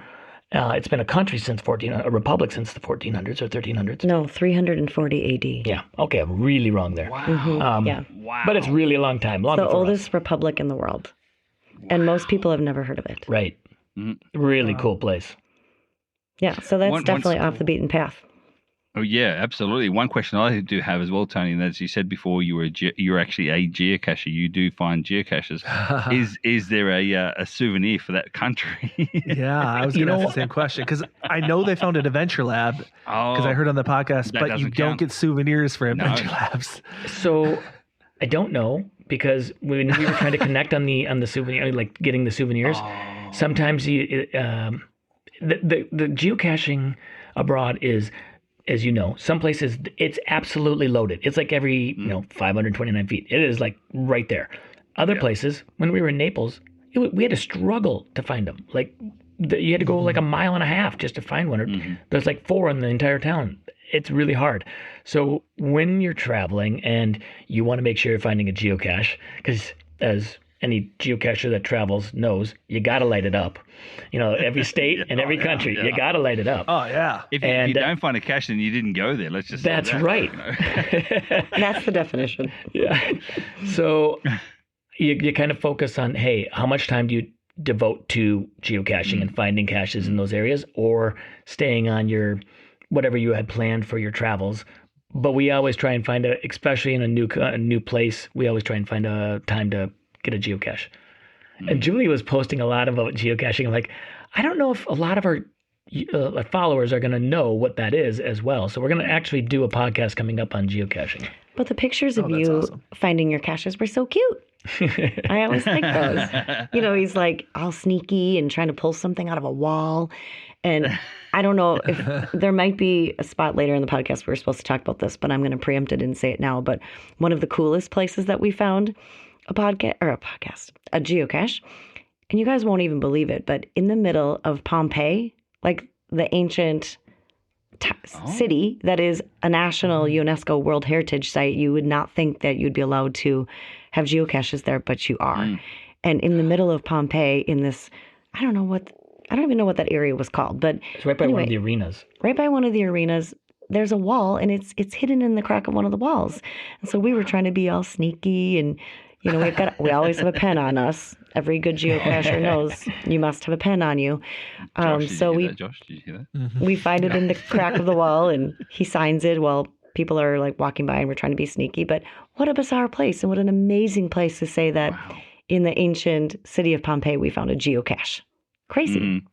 It's been a country since a republic since the 1400s or 1300s. No, 340 AD. Yeah. Okay, I'm really wrong there. Wow. Mm-hmm. Yeah. Wow. But it's really a long time. It's the oldest republic in the world. Wow. And most people have never heard of it. Right. Really cool place. Yeah, so that's definitely off the beaten path. Oh yeah, absolutely. One question I do have as well, Tony, and as you said before, you're actually a geocacher. You do find geocaches. Is there a souvenir for that country? Yeah, I was going to ask the same question because I know they found an adventure lab because I heard on the podcast, but you don't get souvenirs for adventure labs. So I don't know, because when we were trying to connect on the souvenir, like getting the souvenirs, sometimes the geocaching abroad is, as you know, some places it's absolutely loaded. It's like every 529 feet. It is like right there. Other places, when we were in Naples, we had to struggle to find them. Like you had to go like a mile and a half just to find one. There's like 4 in the entire town. It's really hard. So when you're traveling and you want to make sure you're finding a geocache, because as any geocacher that travels knows, you got to light it up. Every state and every country, you got to light it up. Oh, yeah. If you don't find a cache, then you didn't go there. Let's just say that's that, right. That's the definition. Yeah. So you kind of focus on, hey, how much time do you devote to geocaching and finding caches in those areas, or staying on your whatever you had planned for your travels. But we always try and find especially in a new place, we always try and find a time to get a geocache. And Julie was posting a lot about geocaching. I'm like, I don't know if a lot of our followers are going to know what that is as well. So we're going to actually do a podcast coming up on geocaching. But the pictures of you finding your caches were so cute. I always like those. He's like all sneaky and trying to pull something out of a wall. And I don't know if there might be a spot later in the podcast where we're supposed to talk about this, but I'm going to preempt it and say it now. But one of the coolest places that we found a geocache, and you guys won't even believe it, but in the middle of Pompeii, like the ancient city that is a national UNESCO World Heritage Site, you would not think that you'd be allowed to have geocaches there, but you are. And in the middle of Pompeii, in this, I don't even know what that area was called, but it's right by one of the arenas. Right by one of the arenas, there's a wall, and it's hidden in the crack of one of the walls. And so we were trying to be all sneaky and we always have a pen on us. Every good geocacher knows you must have a pen on you. Josh, So Josh, did you hear that? we find it in the crack of the wall, and he signs it while people are like walking by, and we're trying to be sneaky. But what a bizarre place, and what an amazing place to say that in the ancient city of Pompeii we found a geocache. Crazy. Mm-hmm.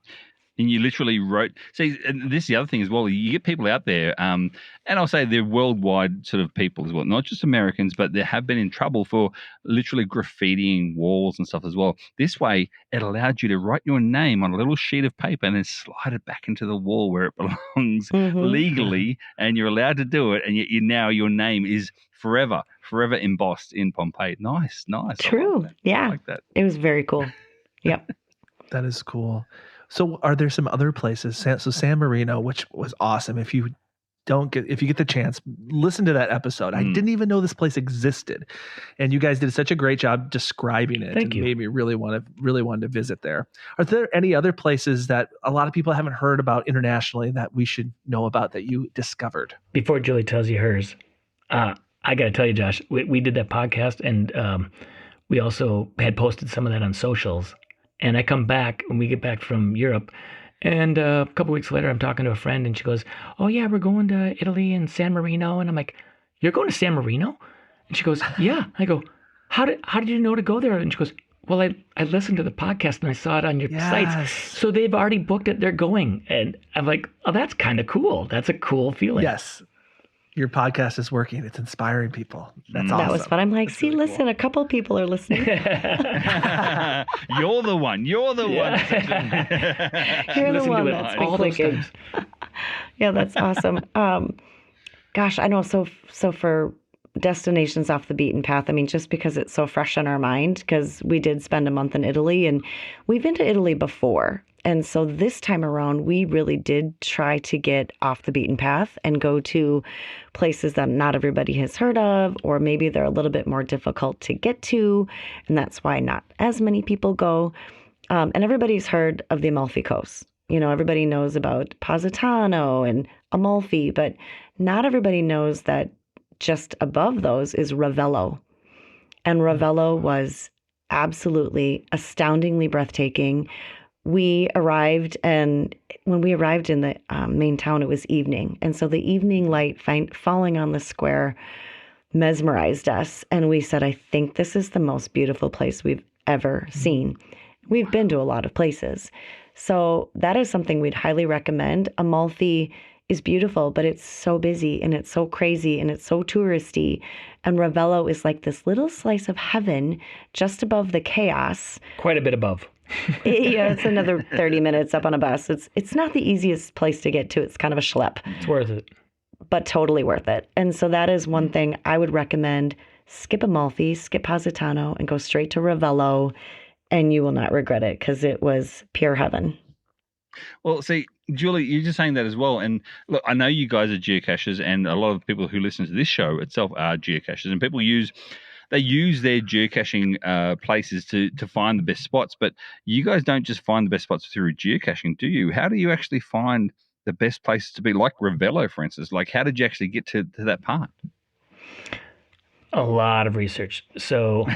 And you literally wrote. See, and this is the other thing as well. You get people out there, and I'll say they're worldwide sort of people as well, not just Americans, but they have been in trouble for literally graffitiing walls and stuff as well. This way, it allowed you to write your name on a little sheet of paper and then slide it back into the wall where it belongs legally, and you're allowed to do it. And yet, now your name is forever embossed in Pompeii. Nice. True. I like that. It was very cool. Yep. That is cool. So are there some other places? So San Marino, which was awesome. If you get the chance, listen to that episode. I didn't even know this place existed. And you guys did such a great job describing it. Thank you. Made me really wanted to visit there. Are there any other places that a lot of people haven't heard about internationally that we should know about that you discovered? Before Julie tells you hers, I got to tell you, Josh, we did that podcast, and we also had posted some of that on socials. And I come back, when we get back from Europe, and a couple weeks later, I'm talking to a friend, and she goes, "Oh yeah, we're going to Italy and San Marino." And I'm like, "You're going to San Marino?" And she goes, "Yeah." I go, "How did you know to go there?" And she goes, "Well, I listened to the podcast and I saw it on your sites. So they've already booked it. They're going." And I'm like, "Oh, that's kind of cool. That's a cool feeling." Yes. Your podcast is working. It's inspiring people. That's awesome. That was fun. I'm like, that's really listen, cool. A couple people are listening. You're the one. You're the one. You're the one that's been clicking. Yeah, that's awesome. Gosh, I know. So for destinations off the beaten path, I mean, just because it's so fresh in our mind, because we did spend a month in Italy, and we've been to Italy before. And so this time around, we really did try to get off the beaten path and go to places that not everybody has heard of, or maybe they're a little bit more difficult to get to. And that's why not as many people go. And everybody's heard of the Amalfi Coast. Everybody knows about Positano and Amalfi, but not everybody knows that just above those is Ravello. And Ravello was absolutely astoundingly breathtaking. We arrived, and when we arrived in the main town, it was evening. And so the evening light falling on the square mesmerized us. And we said, I think this is the most beautiful place we've ever seen. We've been to a lot of places. So that is something we'd highly recommend. Amalfi is beautiful, but it's so busy and it's so crazy and it's so touristy. And Ravello is like this little slice of heaven just above the chaos. Quite a bit above. Yeah, it's another 30 minutes up on a bus. It's not the easiest place to get to. It's kind of a schlep. It's worth it. But totally worth it. And so that is one thing I would recommend. Skip Amalfi, skip Positano, and go straight to Ravello, and you will not regret it because it was pure heaven. Well, see, Julie, you're just saying that as well. And look, I know you guys are geocachers, and a lot of people who listen to this show itself are geocachers, and people use their geocaching places to find the best spots. But you guys don't just find the best spots through geocaching, do you? How do you actually find the best places to be, like Ravello, for instance? Like, how did you actually get to that part? A lot of research. So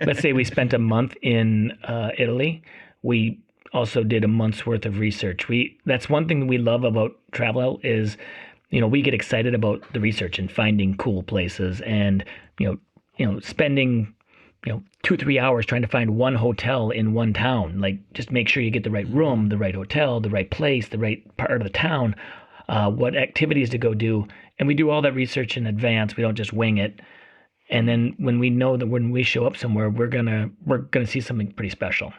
let's say we spent a month in Italy. We also did a month's worth of research. That's one thing that we love about travel is, we get excited about the research and finding cool places, and spending 2-3 hours trying to find one hotel in one town. Like, just make sure you get the right room, the right hotel, the right place, the right part of the town, what activities to go do. And we do all that research in advance. We don't just wing it. And then when we know that when we show up somewhere, we're gonna see something pretty special.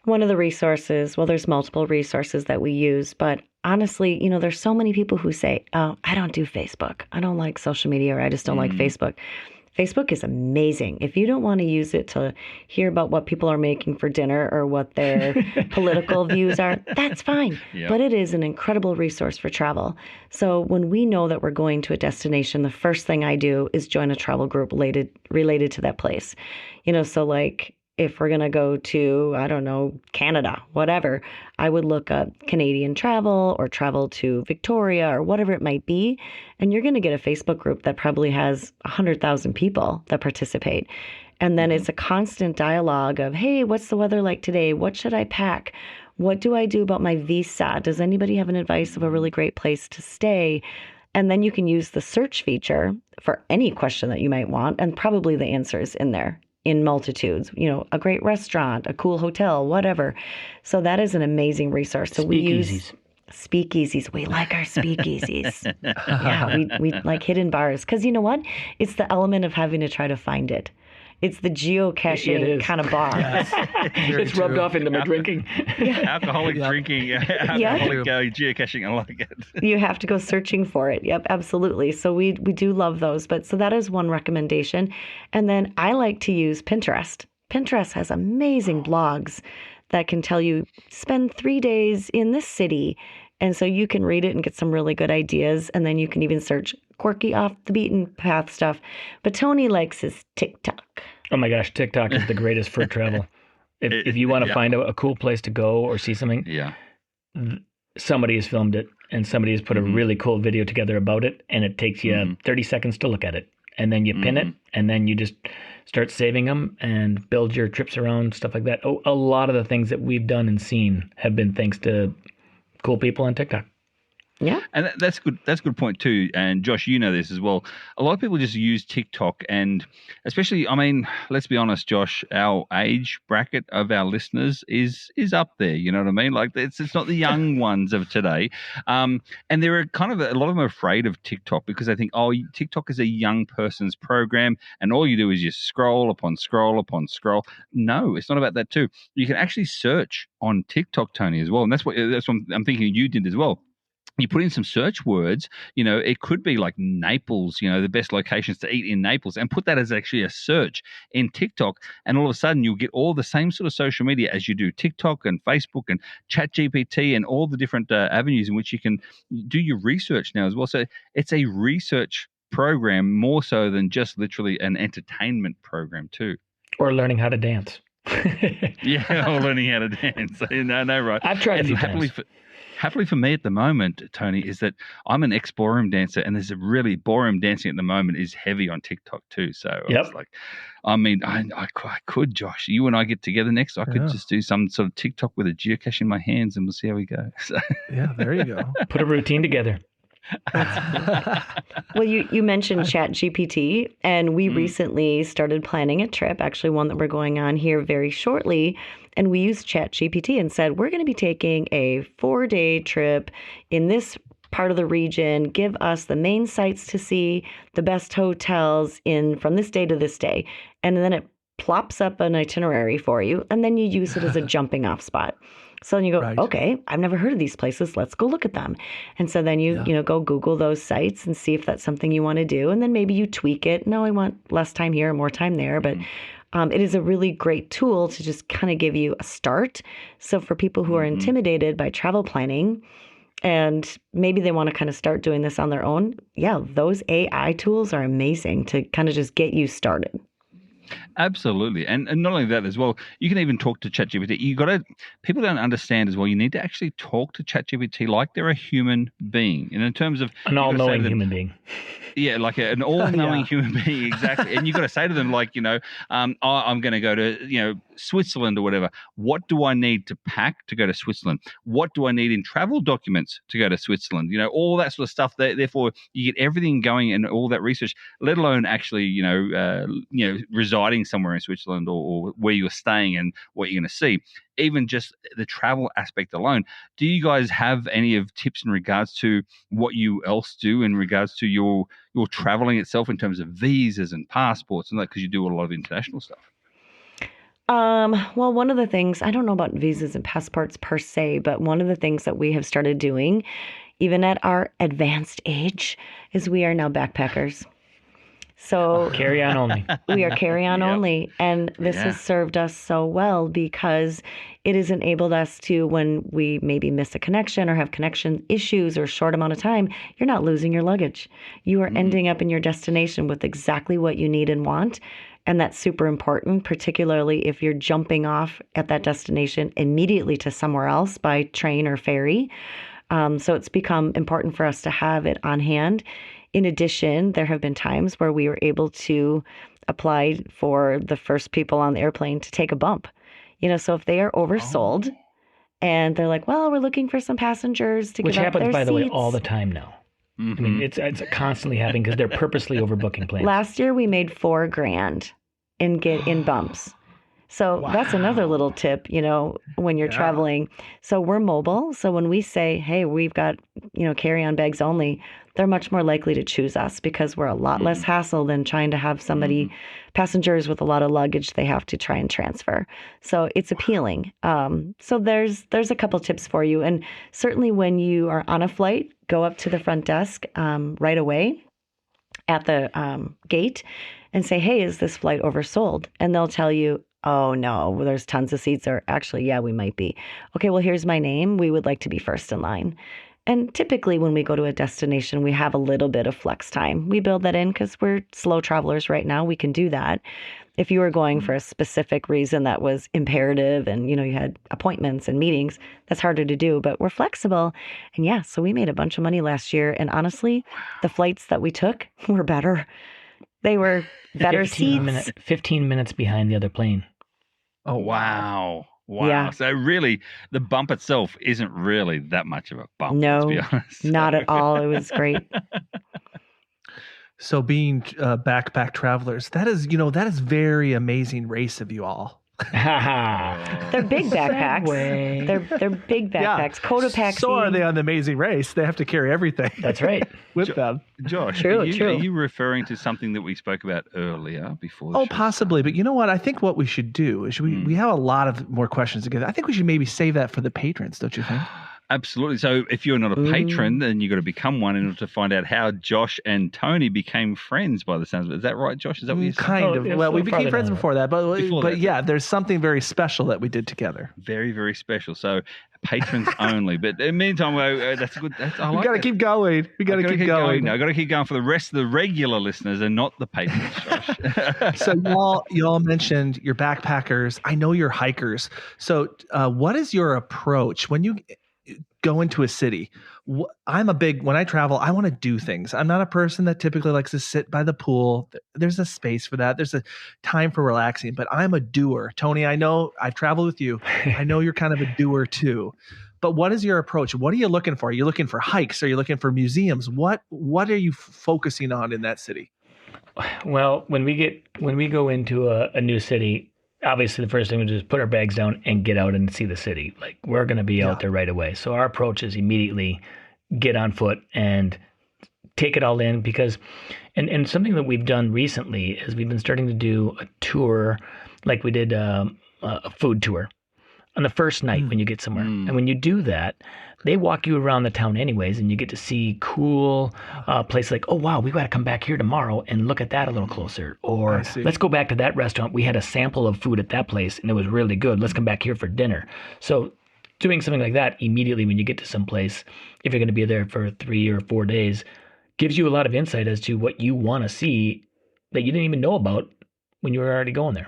One of the resources, well, there's multiple resources that we use, but honestly, there's so many people who say, oh, I don't do Facebook. I don't like social media, or I just don't like Facebook. Facebook is amazing. If you don't want to use it to hear about what people are making for dinner or what their political views are, that's fine. Yep. But it is an incredible resource for travel. So when we know that we're going to a destination, the first thing I do is join a travel group related to that place. So like, if we're going to go to, I don't know, Canada, whatever, I would look up Canadian travel or travel to Victoria or whatever it might be. And you're going to get a Facebook group that probably has 100,000 people that participate. And then it's a constant dialogue of, hey, what's the weather like today? What should I pack? What do I do about my visa? Does anybody have an advice of a really great place to stay? And then you can use the search feature for any question that you might want, and probably the answers in there in multitudes, a great restaurant, a cool hotel, whatever. So that is an amazing resource. So we use speakeasies. We like our speakeasies. Yeah, we like hidden bars. Because you know what? It's the element of having to try to find it. It's the geocaching kind of bar. It's rubbed off into my drinking. Alcoholic drinking, alcoholic geocaching. I like it. You have to go searching for it. Yep, absolutely. So we do love those. So that is one recommendation. And then I like to use Pinterest. Pinterest has amazing blogs that can tell you spend 3 days in this city. And so you can read it and get some really good ideas. And then you can even search quirky off the beaten path stuff. But Tony likes his TikTok. Oh my gosh, TikTok is the greatest for travel. If you want to find a cool place to go or see something, somebody has filmed it and somebody has put a really cool video together about it, and it takes you 30 seconds to look at it. And then you pin it, and then you just start saving them and build your trips around, stuff like that. Oh, a lot of the things that we've done and seen have been thanks to cool people on TikTok. Yeah. And that's good. That's a good point too. And Josh, you know this as well. A lot of people just use TikTok, and especially, I mean, let's be honest, Josh, our age bracket of our listeners is up there. You know what I mean? Like it's not the young ones of today. And there are kind of a lot of them are afraid of TikTok because they think, oh, TikTok is a young person's program, and all you do is just scroll upon scroll upon scroll. No, it's not about that too. You can actually search on TikTok, Tony, as well, and that's what I'm thinking you did as well. You put in some search words, it could be like Naples, the best locations to eat in Naples, and put that as actually a search in TikTok. And all of a sudden you'll get all the same sort of social media as you do TikTok and Facebook and ChatGPT and all the different avenues in which you can do your research now as well. So it's a research program more so than just literally an entertainment program too. Or learning how to dance. Or learning how to dance. No, right. I've tried a few times. Happily for me at the moment, Tony, is that I'm an ex-ballroom dancer, and there's a really ballroom dancing at the moment is heavy on TikTok too. So it's like, I mean, I could, Josh, you and I get together next. I could just do some sort of TikTok with a geocache in my hands, and we'll see how we go. So. Yeah, there you go. Put a routine together. Well, you mentioned ChatGPT, and we recently started planning a trip, actually one that we're going on here very shortly. And we used ChatGPT and said, we're going to be taking a 4-day trip in this part of the region. Give us the main sites to see, the best hotels from this day to this day. And then it plops up an itinerary for you, and then you use it as a jumping off spot. So then you go, okay, I've never heard of these places. Let's go look at them. And so then you go Google those sites and see if that's something you want to do. And then maybe you tweak it. No, I want less time here, more time there. But it is a really great tool to just kind of give you a start. So for people who are intimidated by travel planning and maybe they want to kind of start doing this on their own, those AI tools are amazing to kind of just get you started. Absolutely. And not only that as well, you can even talk to ChatGPT. People don't understand as well, you need to actually talk to ChatGPT like they're a human being. And in terms of an all-knowing human being. Yeah, like an all-knowing human being, exactly. And you've got to say to them, like, I'm going to go to, Switzerland or whatever. What do I need to pack to go to Switzerland? What do I need in travel documents to go to Switzerland? All that sort of stuff. Therefore, you get everything going and all that research, let alone actually, residing somewhere in Switzerland or where you're staying and what you're going to see. Even just the travel aspect alone. Do you guys have any of tips in regards to what you else do in regards to your traveling itself in terms of visas and passports and that, because you do a lot of international stuff? Well, one of the things, I don't know about visas and passports per se, but one of the things that we have started doing, even at our advanced age, is we are now backpackers. So carry-on only. We are carry-on only. And this has served us so well because it has enabled us to, when we maybe miss a connection or have connection issues or short amount of time, you're not losing your luggage. You are ending up in your destination with exactly what you need and want. And that's super important, particularly if you're jumping off at that destination immediately to somewhere else by train or ferry. So it's become important for us to have it on hand. In addition, there have been times where we were able to applied for the first people on the airplane to take a bump. So if they are oversold and they're like, well, we're looking for some passengers to Which give up happens, their by the way, seats. all the time now. I mean, it's constantly happening because they're purposely overbooking planes. Last year we made $4,000 in bumps. So that's another little tip, when you're traveling. So we're mobile. So when we say, hey, we've got, carry-on bags only, they're much more likely to choose us because we're a lot less hassle than trying to have somebody, passengers with a lot of luggage they have to try and transfer. So it's appealing. So there's a couple tips for you. And certainly when you are on a flight, go up to the front desk right away at the gate and say, hey, is this flight oversold? And they'll tell you, oh, no, there's tons of seats. Or actually, yeah, we might be. Okay, well, here's my name. We would like to be first in line. And typically when we go to a destination, we have a little bit of flex time. We build that in because we're slow travelers right now. We can do that. If you were going for a specific reason that was imperative and, you had appointments and meetings, that's harder to do, but we're flexible. And yeah, so we made a bunch of money last year. And honestly, the flights that we took were better. They were better 15 minutes behind the other plane. Oh, wow. Yeah. So really, the bump itself isn't really that much of a bump, No, let's be honest. not at all. It was great. So being backpack travelers, that is very amazing race of you all. They're big backpacks. They're big backpacks. Cotopaxi. So are they on the Amazing Race? They have to carry everything. That's right. With them. Josh, True. Are you referring to something that we spoke about earlier before the show possibly. started? But you know what? I think what we should do is we have a lot of more questions together. I think we should maybe save that for the patrons, don't you think? Absolutely. So if you're not a patron, then you've got to become one in order to find out how Josh and Tony became friends by the sounds of it. Is that right, Josh? Is that what you're saying? Kind of. Well, we became friends before that, but yeah, there's something very special that we did together. Very, very special. So patrons only. But in the meantime, that's good. I like We got to keep going. We got to keep going. I got to keep going for the rest of the regular listeners and not the patrons, Josh. So y'all mentioned you're backpackers. I know you're hikers. So what is your approach when you go into a city? When I travel, I want to do things. I'm not a person that typically likes to sit by the pool. There's a space for that. There's a time for relaxing, but I'm a doer. Tony, I know I've traveled with you. I know you're kind of a doer too. But what is your approach? What are you looking for? Are you looking for hikes? Are you looking for museums? What are you focusing on in that city? Well, when we go into a new city, obviously the first thing we do is put our bags down and get out and see the city. Like, we're going to be out there right away. So our approach is immediately get on foot and take it all in, because and something that we've done recently is we've been starting to do a tour, like we did a food tour on the first night when you get somewhere. And when you do that, they walk you around the town anyways, and you get to see cool places like, oh, wow, we got to come back here tomorrow and look at that a little closer. Or let's go back to that restaurant. We had a sample of food at that place, and it was really good. Let's come back here for dinner. So doing something like that immediately when you get to some place, if you're going to be there for 3 or 4 days, gives you a lot of insight as to what you want to see that you didn't even know about when you were already going there.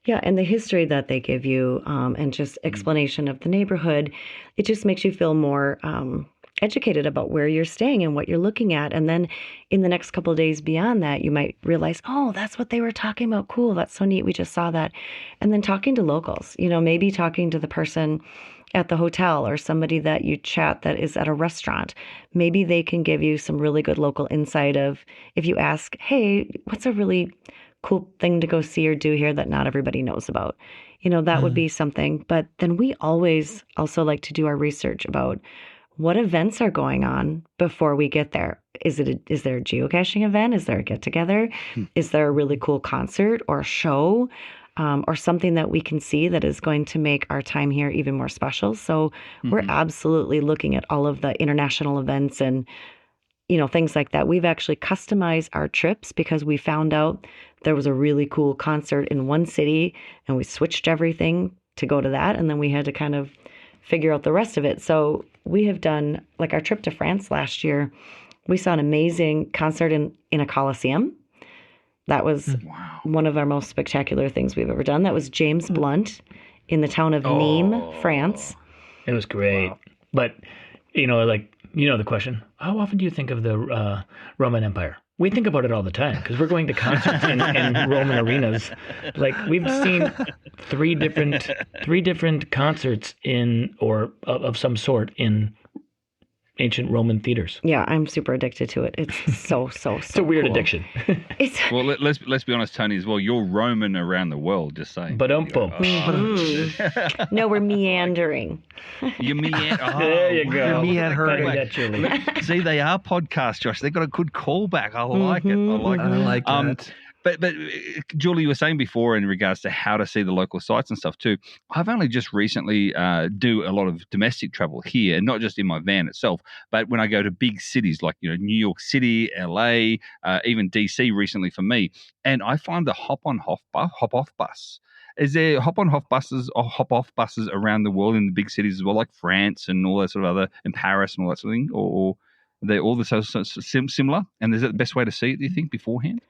Yeah, and the history that they give you and just explanation of the neighborhood, it just makes you feel more educated about where you're staying and what you're looking at. And then in the next couple of days beyond that, you might realize, oh, that's what they were talking about. Cool, that's so neat. We just saw that. And then talking to locals, maybe talking to the person at the hotel or somebody that you chat that is at a restaurant. Maybe they can give you some really good local insight of, if you ask, hey, what's a really cool thing to go see or do here that not everybody knows about? That would be something. But then we always also like to do our research about what events are going on before we get there. Is there a geocaching event? Is there a get together? Is there a really cool concert or show? Or something that we can see that is going to make our time here even more special. So we're absolutely looking at all of the international events and, things like that. We've actually customized our trips because we found out there was a really cool concert in one city and we switched everything to go to that. And then we had to kind of figure out the rest of it. So we have done, like our trip to France last year, we saw an amazing concert in a Coliseum. That was one of our most spectacular things we've ever done. That was James Blunt in the town of Nîmes, France. It was great. Wow. But, the question, how often do you think of the Roman Empire? We think about it all the time because we're going to concerts in Roman arenas. Like we've seen three different concerts of some sort in ancient Roman theaters. Yeah, I'm super addicted to it. It's so It's a weird cool. addiction. Well, let's be honest, Tony, as well. You're roaming around the world, just saying. But No, we're meandering. You meander. There you go. MeandHer. See, they are podcasts, Josh. They got a good callback. I like it. I like it. But Julie, you were saying before in regards to how to see the local sites and stuff too. I've only just recently do a lot of domestic travel here, and not just in my van itself, but when I go to big cities like New York City, LA, even DC recently for me, and I find the hop off bus. Is there hop off buses around the world in the big cities as well, like France and all that sort of other, and Paris and all that sort of thing, or are they all so similar? And is it the best way to see it? Do you think beforehand?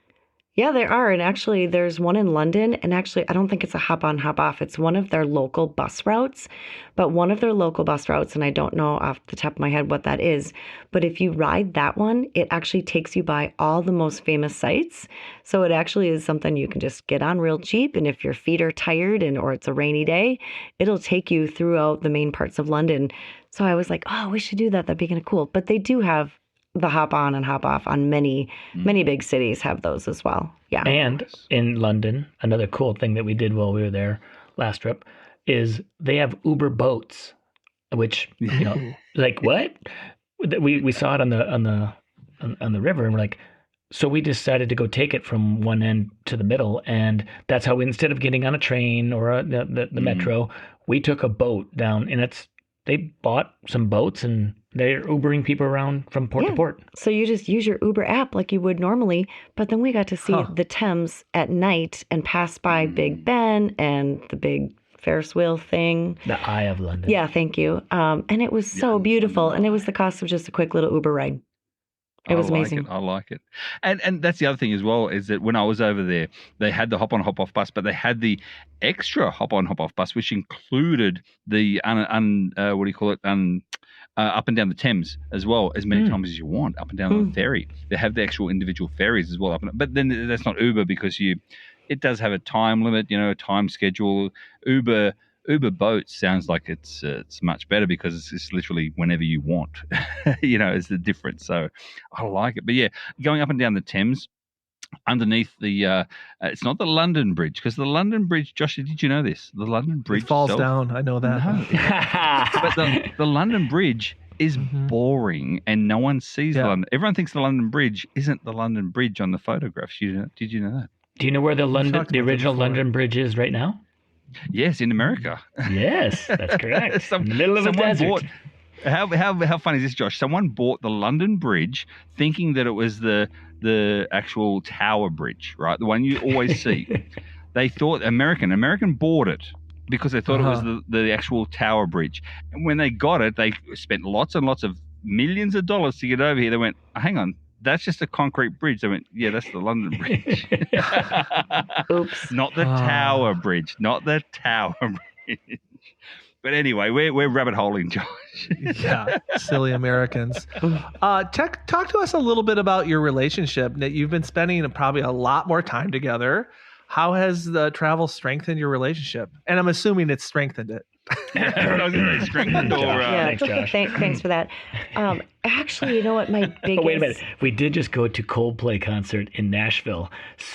Yeah, there are. And actually, there's one in London. And actually, I don't think it's a hop on, hop off. It's one of their local bus routes. But one of their local bus routes, and I don't know off the top of my head what that is, but if you ride that one, it actually takes you by all the most famous sites. So it actually is something you can just get on real cheap. And if your feet are tired or it's a rainy day, it'll take you throughout the main parts of London. So I was like, oh, we should do that. That'd be kind of cool. But they do have the hop on and hop off on many big cities have those as well. Yeah. And in London, another cool thing that we did while we were there last trip is they have Uber boats, which, like what? We saw it on the river, and we're like, so we decided to go take it from one end to the middle, and that's how instead of getting on a train or the metro, we took a boat down, and they bought some boats and they're Ubering people around from port to port. So you just use your Uber app like you would normally, but then we got to see the Thames at night and pass by Big Ben and the big Ferris wheel thing. The Eye of London. Yeah, thank you. And it was so beautiful, and it was the cost of just a quick little Uber ride. It was amazing. I like it. And that's the other thing as well, is that when I was over there, they had the hop on, hop off bus, but they had the extra hop on, hop off bus, which included the up and down the Thames as well, as many times as you want, up and down the ferry. They have the actual individual ferries as well. But then that's not Uber because it does have a time limit, a time schedule. Uber boats sounds like it's much better because it's literally whenever you want, is the difference. So I like it. But yeah, going up and down the Thames, underneath the it's not the London Bridge, because the London Bridge, Josh, did you know this? The London Bridge falls down. I know that. No. But the London Bridge is boring and no one sees London. Everyone thinks the London Bridge isn't the London Bridge on the photographs. Did you know that? Do you know where the original London Bridge is right now? Yes, in America. Yes, that's correct. In the middle of a desert. How funny is this, Josh? Someone bought the London Bridge thinking that it was the actual Tower Bridge, right? The one you always see. They thought American bought it because they thought it was the actual Tower Bridge. And when they got it, they spent lots and lots of millions of dollars to get over here. They went, hang on, that's just a concrete bridge. They went, yeah, that's the London Bridge. Oops. Not the Tower Bridge. Not the Tower Bridge. But anyway, we're rabbit holing, Josh. Yeah, silly Americans. Talk to us a little bit about your relationship. You've been spending probably a lot more time together. How has the travel strengthened your relationship? And I'm assuming it's strengthened it. I was going to say strengthened or... Thanks, Josh. Thanks for that. Actually, you know what? My biggest... Oh, wait a minute. We did just go to Coldplay concert in Nashville.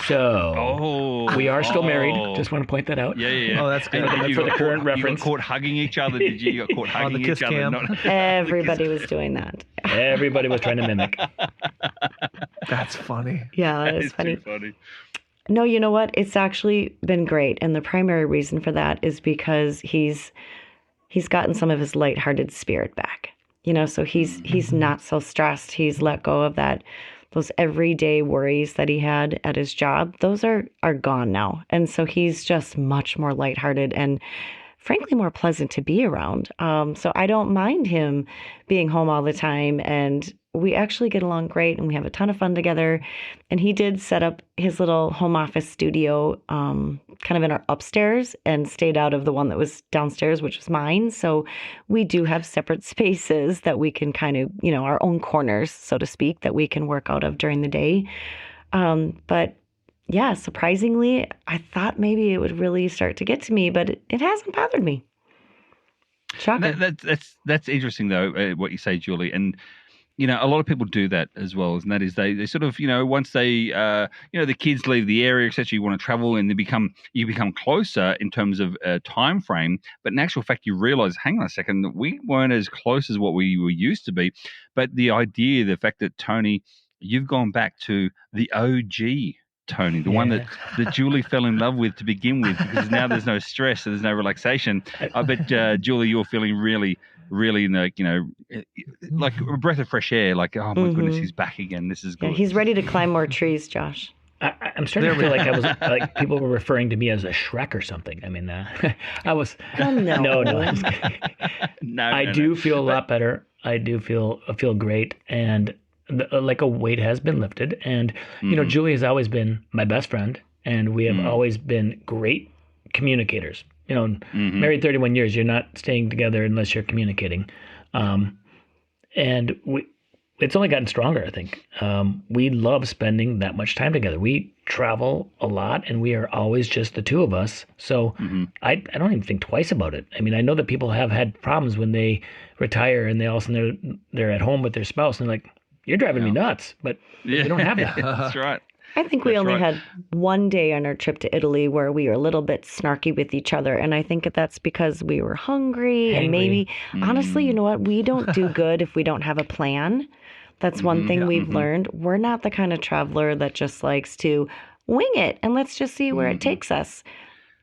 So we are still married. Just want to point that out. Yeah. Oh, that's good. For the current reference. You got caught hugging each other, did you? You got caught hugging each other. Cam. Everybody was doing that. Everybody was trying to mimic. That's funny. Yeah, it's funny. Too funny. No, you know what? It's actually been great. And the primary reason for that is because he's gotten some of his lighthearted spirit back. So he's not so stressed. He's let go of those everyday worries that he had at his job. Those are gone now. And so he's just much more lighthearted and frankly more pleasant to be around. So I don't mind him being home all the time and we actually get along great and we have a ton of fun together. And he did set up his little home office studio kind of in our upstairs and stayed out of the one that was downstairs, which was mine. So we do have separate spaces that we can kind of, our own corners, so to speak, that we can work out of during the day. But yeah, surprisingly, I thought maybe it would really start to get to me, but it hasn't bothered me. Shocker. That's interesting though, what you say, Julie, and a lot of people do that as well, and that is they sort of once they the kids leave the area, etc. You want to travel, and you become closer in terms of time frame. But in actual fact, you realize, hang on a second, we weren't as close as what we were used to be. But the fact that Tony, you've gone back to the OG. Tony, the one that Julie fell in love with to begin with, because now there's no stress, so there's no relaxation. I bet, Julie, you're feeling really, really, like a breath of fresh air. Like, oh my goodness, he's back again. This is good. Yeah, he's ready to climb more trees, Josh. I'm starting to feel like I was like people were referring to me as a Shrek or something. I mean, I was. Oh, no. No. I do feel a lot better. I do feel great, and like a weight has been lifted. And Julie has always been my best friend, and we have always been great communicators. Married 31 years, you're not staying together unless you're communicating. And it's only gotten stronger, I think. We love spending that much time together. We travel a lot, and we are always just the two of us. So I don't even think twice about it. I mean, I know that people have had problems when they retire and they all of a sudden they're at home with their spouse, and they're like, you're driving me nuts, but we don't have that. That's right. I think we only had one day on our trip to Italy where we were a little bit snarky with each other. And I think that's because we were hungry. And maybe, honestly, you know what? We don't do good if we don't have a plan. That's one thing we've learned. We're not the kind of traveler that just likes to wing it and let's just see where it takes us.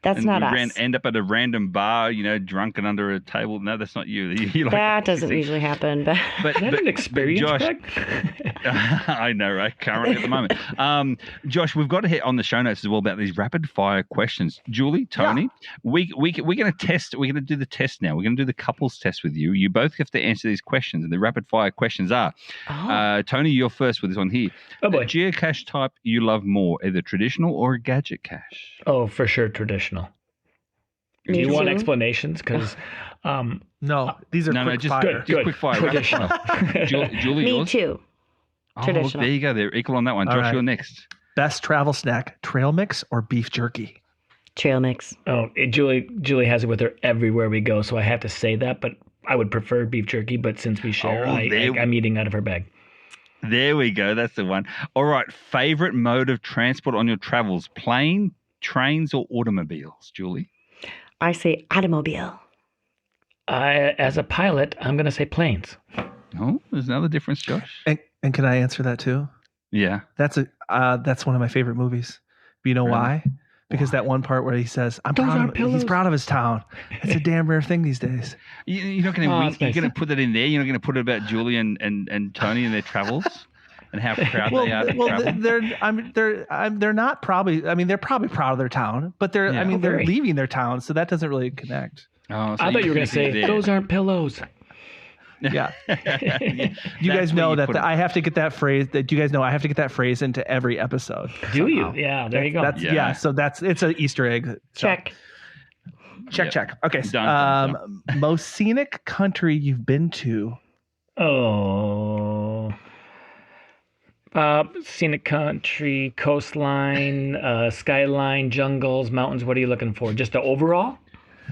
That's not us. End up at a random bar, drunk and under a table. No, that's not you. That doesn't usually happen. But is that an experience, Josh, I know, right? Currently at the moment. Josh, we've got to hit on the show notes as well about these rapid fire questions. Julie, Tony, we're going to test. We're going to do the test now. We're going to do the couples test with you. You both have to answer these questions, and the rapid fire questions are: Tony, you're first with this one here. Oh boy. Geocache type you love more, either traditional or a gadget cache? Oh, for sure, traditional. Do you want explanations? Because no, these are quick fire. Just quick fire. Traditional. Julie, me yours? too. Traditional. There you go. They're equal on that one. All Josh, right. you're next. Best travel snack: trail mix or beef jerky? Trail mix. Oh, Julie has it with her everywhere we go, so I have to say that. But I would prefer beef jerky. But since we share, I'm eating out of her bag. There we go. That's the one. All right. Favorite mode of transport on your travels: plane, trains, or automobiles? Julie. I say automobile. As a pilot, I'm going to say planes. Oh, there's another difference, Josh. And can I answer that too? Yeah. That's one of my favorite movies. But you know why? Because that one part where he says, he's proud of his town. It's a damn rare thing these days. You're not going to put that in there. You're not going to put it about Julie and Tony and their travels and how proud they are to travel. They're not probably. I mean, they're probably proud of their town, but they're leaving their town, so that doesn't really connect. Oh, so I thought you were going to say those aren't pillows. Yeah. You guys know that I have to get that phrase. Do you guys know I have to get that phrase into every episode? Do you? Yeah. There you go. So it's an Easter egg. So. Check. Okay. Done. Most scenic country you've been to? Oh. Scenic country, coastline, skyline, jungles, mountains. What are you looking for? Just the overall?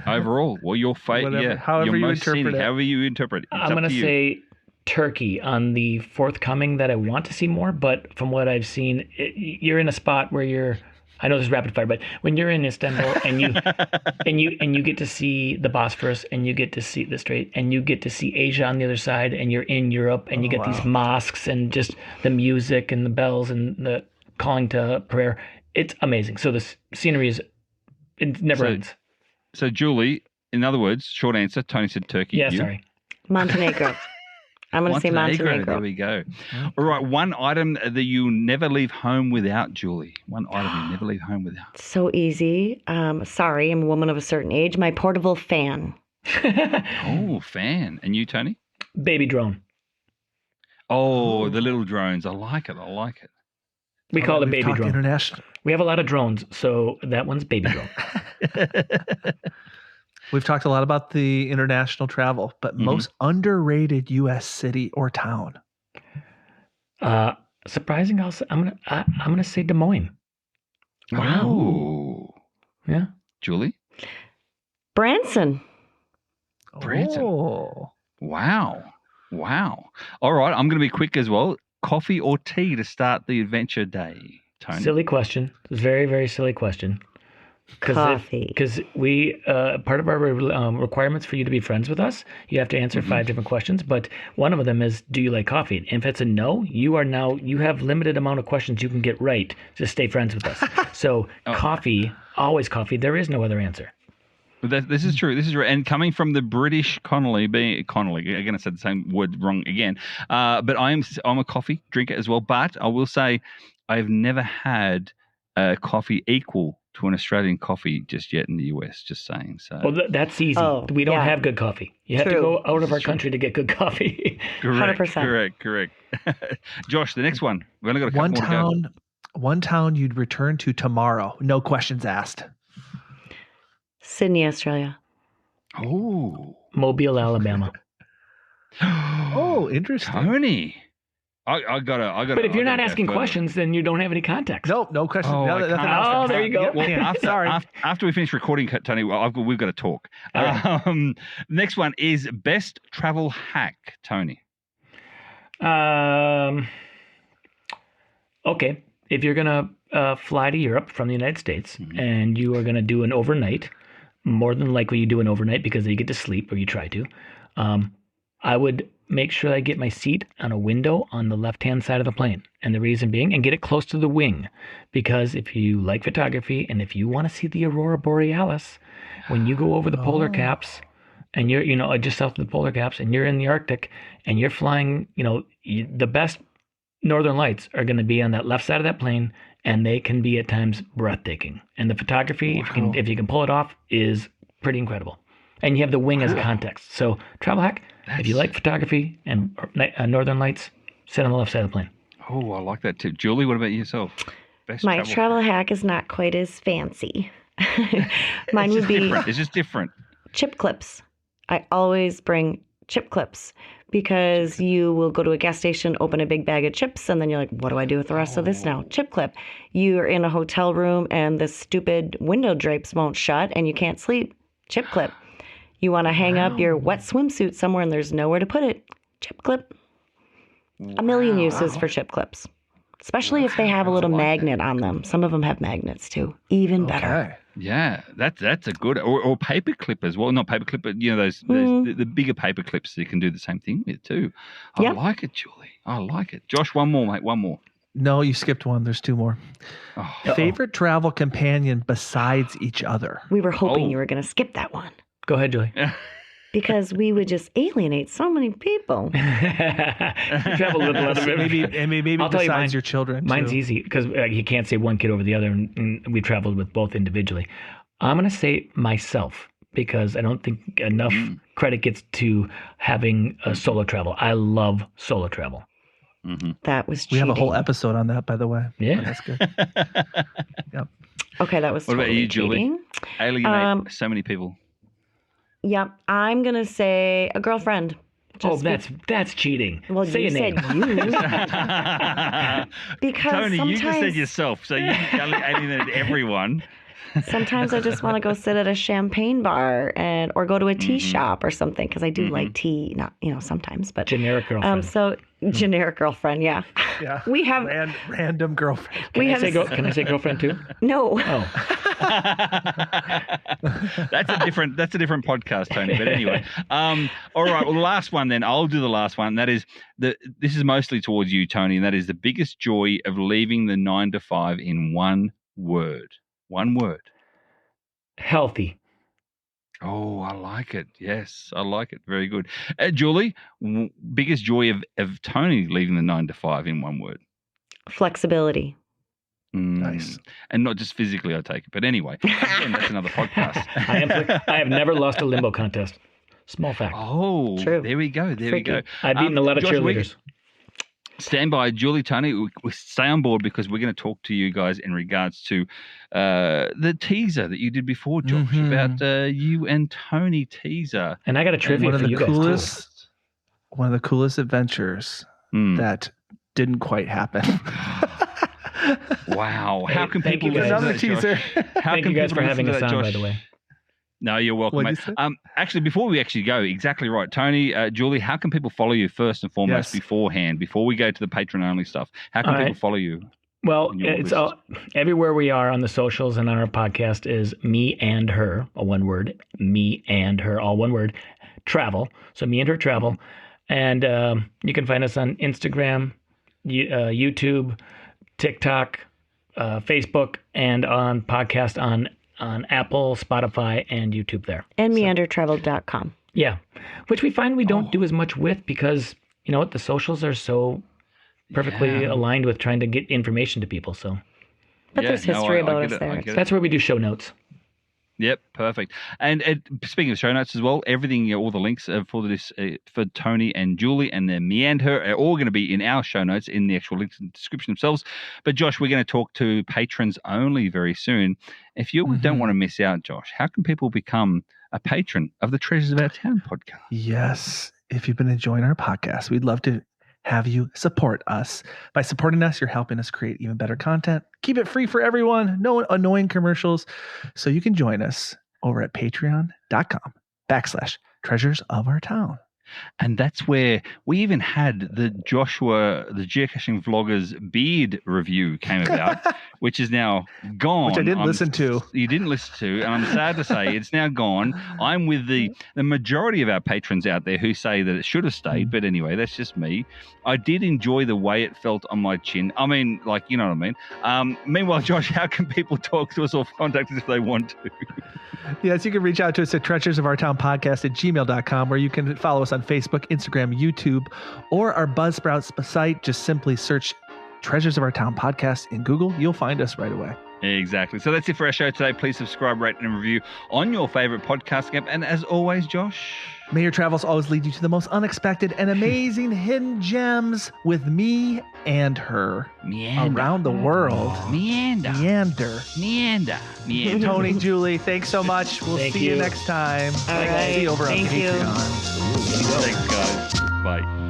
Overall, well, your favorite, however you interpret it. However you interpret it. I'm going to say Turkey on the forthcoming that I want to see more, but from what I've seen, you're in a spot where I know this is rapid fire, but when you're in Istanbul and you get to see the Bosphorus and you get to see the Strait and you get to see Asia on the other side and you're in Europe and you get these mosques and just the music and the bells and the calling to prayer, it's amazing. So the scenery it never ends. So, Julie, in other words, short answer, Tony said Turkey. Yeah, sorry. Montenegro. I'm going to say Montenegro. There we go. All right, one item that you never leave home without, Julie. One item you never leave home without. So easy. Sorry, I'm a woman of a certain age. My portable fan. Oh, fan. And you, Tony? Baby drone. Oh, the little drones. I like it. I like it. We call it a We've baby talked drone. International. We have a lot of drones, so that one's baby drone. We've talked a lot about the international travel, but most underrated U.S. city or town. Surprising. I'm gonna say Des Moines. Wow. Yeah. Julie? Branson. Branson. Oh. Wow. All right. I'm going to be quick as well. Coffee or tea to start the adventure day, Tony? Silly question. Very, very silly question. Coffee. Because we part of our requirements for you to be friends with us, you have to answer 5 different questions. But one of them is, do you like coffee? And if it's a no, you have limited amount of questions you can get right to stay friends with us. So coffee, always coffee. There is no other answer. This is true. And coming from the British Connolly, again, I said the same word wrong again. But I'm a coffee drinker as well. But I will say, I've never had a coffee equal to an Australian coffee just yet in the US. Just saying. So. Well, that's easy. Oh, we don't yeah. have good coffee. You have to True. go out of our country to get good coffee. Correct. 100%. Correct. Josh, the next one. We've only got a couple more to go. One town you'd return to tomorrow. No questions asked. Sydney, Australia. Oh. Mobile, Alabama. Oh, interesting. Tony. I gotta. But if you're not asking questions, then you don't have any context. Nope, no questions. Oh, No, I nothing can't. else. Oh, there you go. Yep, Well, can't. after we finish recording, Tony, we've got to talk. All right. Next one is best travel hack, Tony. Okay. If you're going to fly to Europe from the United States and you are going to do an overnight, more than likely you do an overnight because you get to sleep, or you try to, I would make sure I get my seat on a window on the left-hand side of the plane. And the reason being, and get it close to the wing, because if you like photography and if you want to see the Aurora Borealis, when you go over the polar caps and you're, just south of the polar caps and you're in the Arctic and you're flying, the best northern lights are going to be on that left side of that plane, and they can be at times breathtaking. And the photography, if you can pull it off, is pretty incredible. And you have the wing as context. So travel hack, if you like photography and northern lights, sit on the left side of the plane. Oh, I like that tip. Julie, what about yourself? Best My travel hack is not quite as fancy. Mine would be different. It's just different. chip clips. I always bring chip clips because you will go to a gas station, open a big bag of chips, and then you're like, what do I do with the rest of this now? Chip clip. You're in a hotel room and the stupid window drapes won't shut and you can't sleep. Chip clip. You want to hang up your wet swimsuit somewhere and there's nowhere to put it. Chip clip. A million uses for chip clips, especially if they have a little magnet on them. Some of them have magnets too. Even better. Okay. Yeah, that's a good or paper clip as well. Not paper clip, but those the bigger paper clips you can do the same thing with too. I like it, Julie. I like it. Josh, one more, mate. One more. No, you skipped one. There's 2 more. Favorite travel companion besides each other? We were hoping you were going to skip that one. Go ahead, Julie. Because we would just alienate so many people. You travel with a lot of Maybe I'll tell you besides your children. Mine's too. easy because you can't say one kid over the other, and we traveled with both individually. I'm going to say myself because I don't think enough credit gets to having a solo travel. I love solo travel. Mm-hmm. That was We cheating. have a whole episode on that, by the way. Yeah. That's good. Yep. Okay, that was What about totally you, Julie? cheating. Alienate so many people. Yep, I'm going to say a girlfriend. That's cheating. Well, say you a name. said you. Because Tony, sometimes, you just said yourself, so you alienated everyone. sometimes I just want to go sit at a champagne bar or go to a tea shop or something because I do like tea. Not sometimes, but Generic girlfriend. So generic girlfriend, yeah. Yeah. We have random girlfriend. Can I say girlfriend too? no. Oh. That's a different podcast, Tony. But anyway, all right. Well, the last one then. I'll do the last one. That is this is mostly towards you, Tony, and that is the biggest joy of leaving the 9 to 5 in one word. One word. Healthy. Oh, I like it. Yes, I like it. Very good. Julie, biggest joy of Tony leaving the 9 to 5 in one word. Flexibility. Nice. And not just physically, I take it. But anyway, again, that's another podcast. I have never lost a limbo contest. Small fact. Oh, True. there we go. There we go. I've beaten a lot of Josh, cheerleaders. Stand by, Julie, Tony. We stay on board because we're going to talk to you guys in regards to the teaser that you did before, Josh, about you and Tony teaser. And I got a trivia for you guys too. One of the coolest adventures that didn't quite happen. Wow! Hey, how can thank people? you guys. Another teaser. Thank you guys for having us on, by the way. No, you're welcome, mate. Actually, before we actually go, exactly right, Tony, Julie, how can people follow you first and foremost beforehand, before we go to the Patreon-only stuff? How can people follow you? Well, it's everywhere we are on the socials and on our podcast is MeandHer, all one word, MeandHer, all one word, travel. So MeandHer travel. And you can find us on Instagram, YouTube, TikTok, Facebook, and on podcast on Apple, Spotify, and YouTube there. And MeandHerTravel.com. Yeah, which we find we don't do as much with because, you know what, the socials are so perfectly aligned with trying to get information to people. So, but there's history about us there. That's where we do show notes. Yep, perfect. And speaking of show notes as well, everything, all the links for this for Tony and Julie and their MeandHer are all going to be in our show notes in the actual links in the description themselves. But Josh, we're going to talk to patrons only very soon. If you don't want to miss out, Josh, how can people become a patron of the Treasures of Our Town podcast? Yes, if you've been enjoying our podcast, we'd love to have you support us. By supporting us, you're helping us create even better content. Keep it free for everyone. No annoying commercials. So you can join us over at patreon.com/Treasures of Our Town. And that's where we even had the geocaching vlogger's beard review came about, which is now gone. Which I didn't listen to. You didn't listen to, and I'm sad to say it's now gone. I'm with the majority of our patrons out there who say that it should have stayed, but anyway, that's just me. I did enjoy the way it felt on my chin. I mean, like, you know what I mean? Meanwhile, Josh, how can people talk to us or contact us if they want to? Yes, you can reach out to us at treasuresofourtownpodcast@gmail.com, where you can follow us on Facebook, Instagram, YouTube, or our Buzzsprout site. Just simply search Treasures of Our Town Podcast in Google. You'll find us right away. Exactly. So that's it for our show today. Please subscribe, rate, and review on your favorite podcasting app. And as always, Josh, may your travels always lead you to the most unexpected and amazing hidden gems with me and her around the world. Meander. Tony, Julie, thanks so much. We'll see you next time. All right. See you over on Patreon. Thanks, guys. Bye.